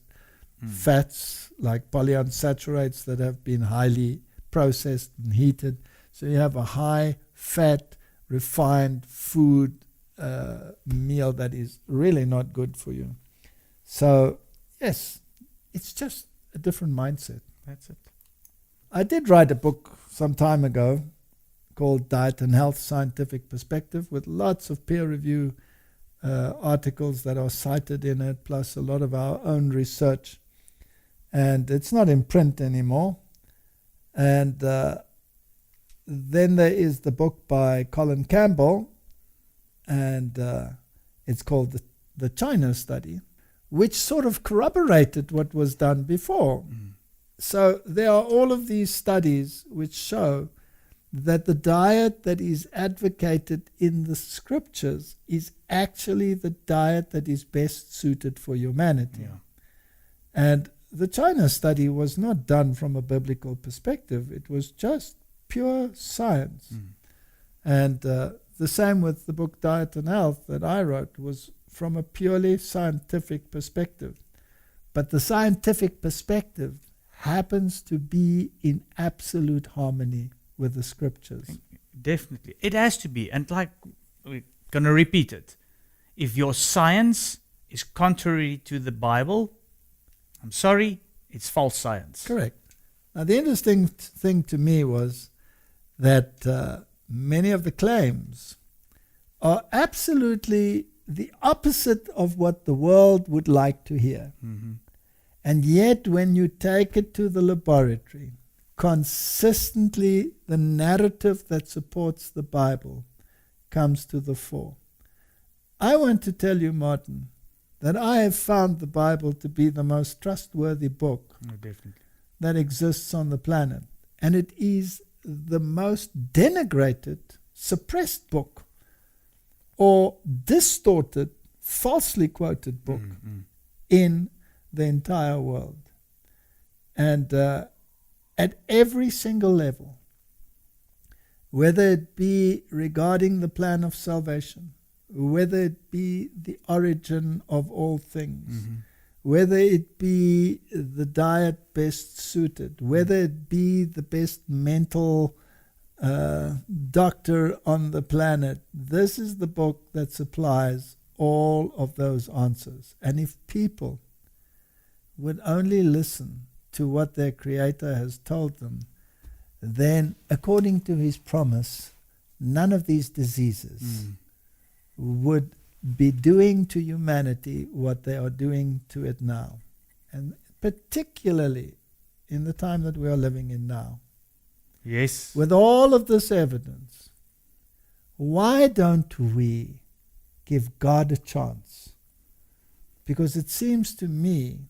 fats like polyunsaturates that have been highly processed and heated. So you have a high fat, refined food meal that is really not good for you. So, yes, it's just a different mindset. That's it. I did write a book some time ago called Diet and Health Scientific Perspective, with lots of peer review articles that are cited in it, plus a lot of our own research. And it's not in print anymore. And then there is the book by Colin Campbell, and it's called the China Study, which sort of corroborated what was done before. So there are all of these studies which show that the diet that is advocated in the scriptures is actually the diet that is best suited for humanity. Yeah. And the China study was not done from a biblical perspective. It was just pure science. And the same with the book Diet and Health that I wrote, was from a purely scientific perspective. But the scientific perspective happens to be in absolute harmony with the scriptures. Definitely. It has to be. And like, we're going to repeat it. If your science is contrary to the Bible, I'm sorry, it's false science. Correct. Now, the interesting thing to me was that many of the claims are absolutely the opposite of what the world would like to hear. And yet, when you take it to the laboratory, consistently the narrative that supports the Bible comes to the fore. I want to tell you, Martin, that I have found the Bible to be the most trustworthy book that exists on the planet. And it is the most denigrated, suppressed book or distorted falsely quoted book in the entire world. And at every single level, whether it be regarding the plan of salvation, whether it be the origin of all things, whether it be the diet best suited, whether it be the best mental doctor on the planet, this is the book that supplies all of those answers. And if people would only listen to what their Creator has told them, then according to his promise, none of these diseases would be doing to humanity what they are doing to it now. And particularly in the time that we are living in now. Yes. With all of this evidence, why don't we give God a chance? Because it seems to me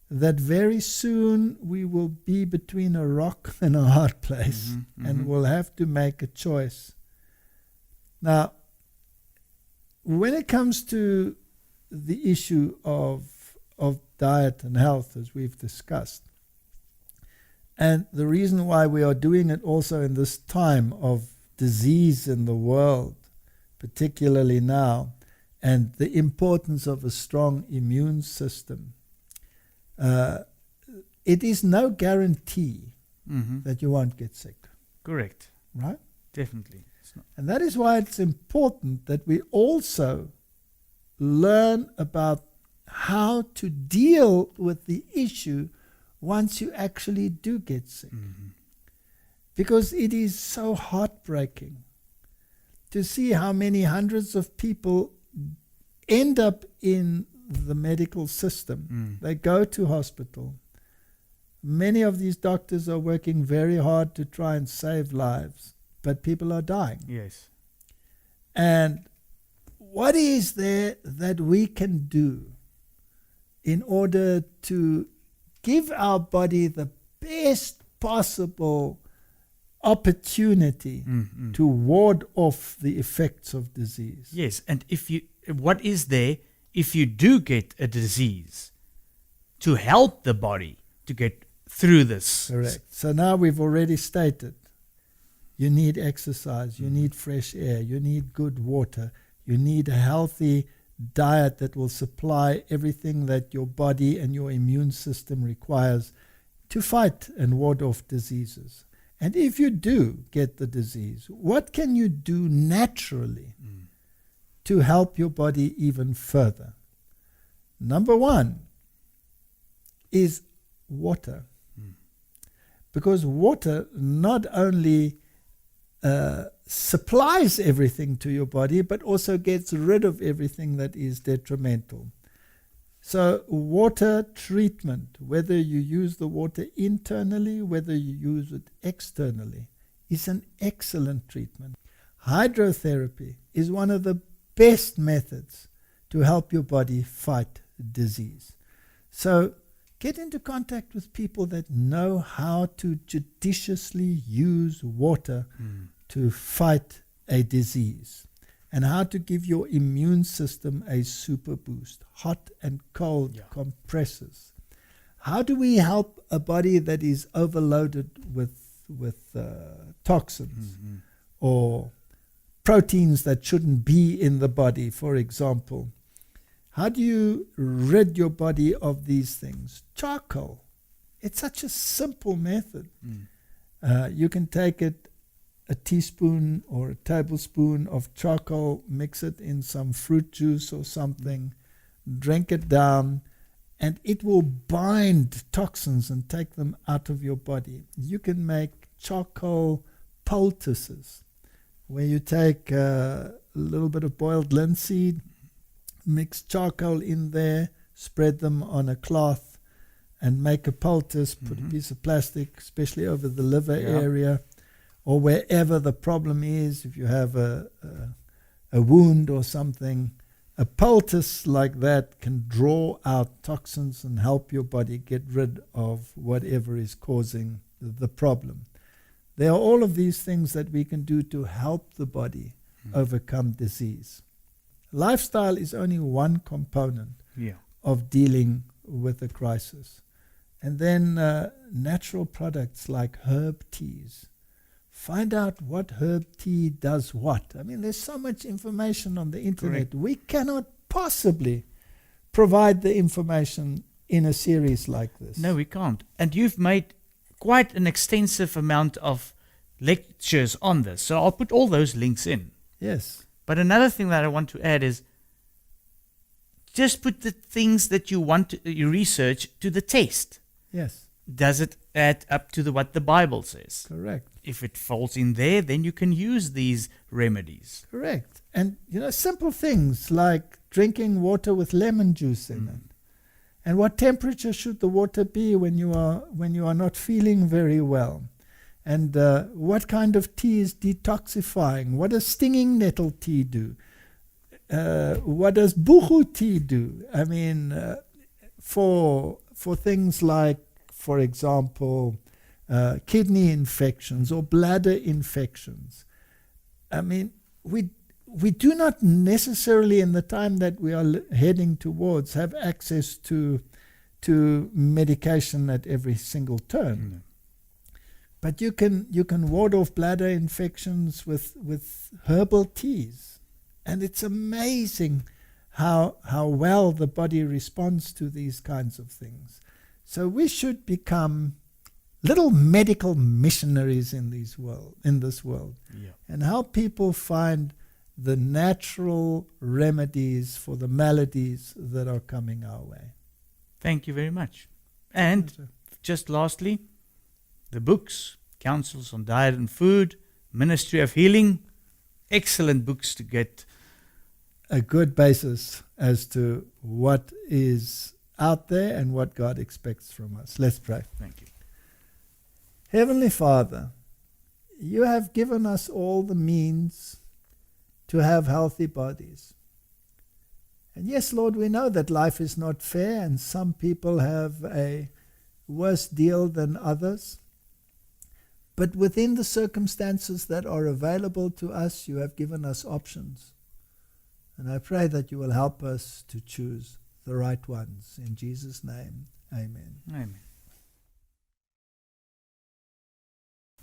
that very soon we will be between a rock and a hard place, and we'll have to make a choice. Now, when it comes to the issue of diet and health, as we've discussed, and the reason why we are doing it also in this time of disease in the world, particularly now, and the importance of a strong immune system, it is no guarantee that you won't get sick. Correct. Right? Definitely. It's not. And that is why it's important that we also learn about how to deal with the issue once you actually do get sick. Because it is so heartbreaking to see how many hundreds of people end up in the medical system. They go to hospital. Many of these doctors are working very hard to try and save lives, but people are dying. Yes. And what is there that we can do in order to give our body the best possible opportunity to ward off the effects of disease? Yes, and what is there if you do get a disease to help the body to get through this? Correct. So now we've already stated, you need exercise, you need fresh air, you need good water, you need a healthy diet that will supply everything that your body and your immune system requires to fight and ward off diseases. And if you do get the disease, what can you do naturally to help your body even further? Number one is water. Because water not only supplies everything to your body, but also gets rid of everything that is detrimental. So water treatment, whether you use the water internally, whether you use it externally, is an excellent treatment. Hydrotherapy is one of the best methods to help your body fight disease. So get into contact with people that know how to judiciously use water to fight a disease, and how to give your immune system a super boost, hot and cold compresses. How do we help a body that is overloaded with toxins or proteins that shouldn't be in the body, for example? How do you rid your body of these things? Charcoal. It's such a simple method. You can take a teaspoon or a tablespoon of charcoal, mix it in some fruit juice or something, drink it down, and it will bind toxins and take them out of your body. You can make charcoal poultices, where you take a little bit of boiled linseed, mix charcoal in there, spread them on a cloth, and make a poultice, put a piece of plastic, especially over the liver area, or wherever the problem is. If you have a wound or something, a poultice like that can draw out toxins and help your body get rid of whatever is causing the problem. There are all of these things that we can do to help the body overcome disease. Lifestyle is only one component Yeah. of dealing with a crisis. And then natural products like herb teas. Find out what herb tea does what. I mean, there's so much information on the internet. Correct. We cannot possibly provide the information in a series like this. No, we can't. And you've made quite an extensive amount of lectures on this. So I'll put all those links in. Yes. But another thing that I want to add is just put the things that you want to, you research to the test. Yes. Does it add up to what the Bible says? Correct. If it falls in there, then you can use these remedies. Correct. And, simple things like drinking water with lemon juice in it. And what temperature should the water be when you are not feeling very well? And what kind of tea is detoxifying? What does stinging nettle tea do? What does buchu tea do? I mean, for things like, for example, kidney infections or bladder infections. I mean, we do not necessarily, in the time that we are heading towards, have access to medication at every single turn. But you can ward off bladder infections with herbal teas, and it's amazing how well the body responds to these kinds of things. So we should become little medical missionaries in this world, and help people find the natural remedies for the maladies that are coming our way. Thank you very much. And just lastly, the books, Counsels on Diet and Food, Ministry of Healing, excellent books to get a good basis as to what is out there and what God expects from us. Let's pray. Thank you. Heavenly Father, you have given us all the means to have healthy bodies. And yes, Lord, we know that life is not fair and some people have a worse deal than others. But within the circumstances that are available to us, you have given us options. And I pray that you will help us to choose the right ones. In Jesus' name, amen. Amen.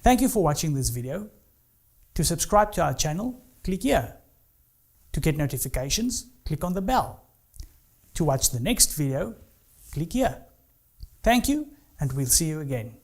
Thank you for watching this video. To subscribe to our channel, click here. To get notifications, click on the bell. To watch the next video, click here. Thank you, and we'll see you again.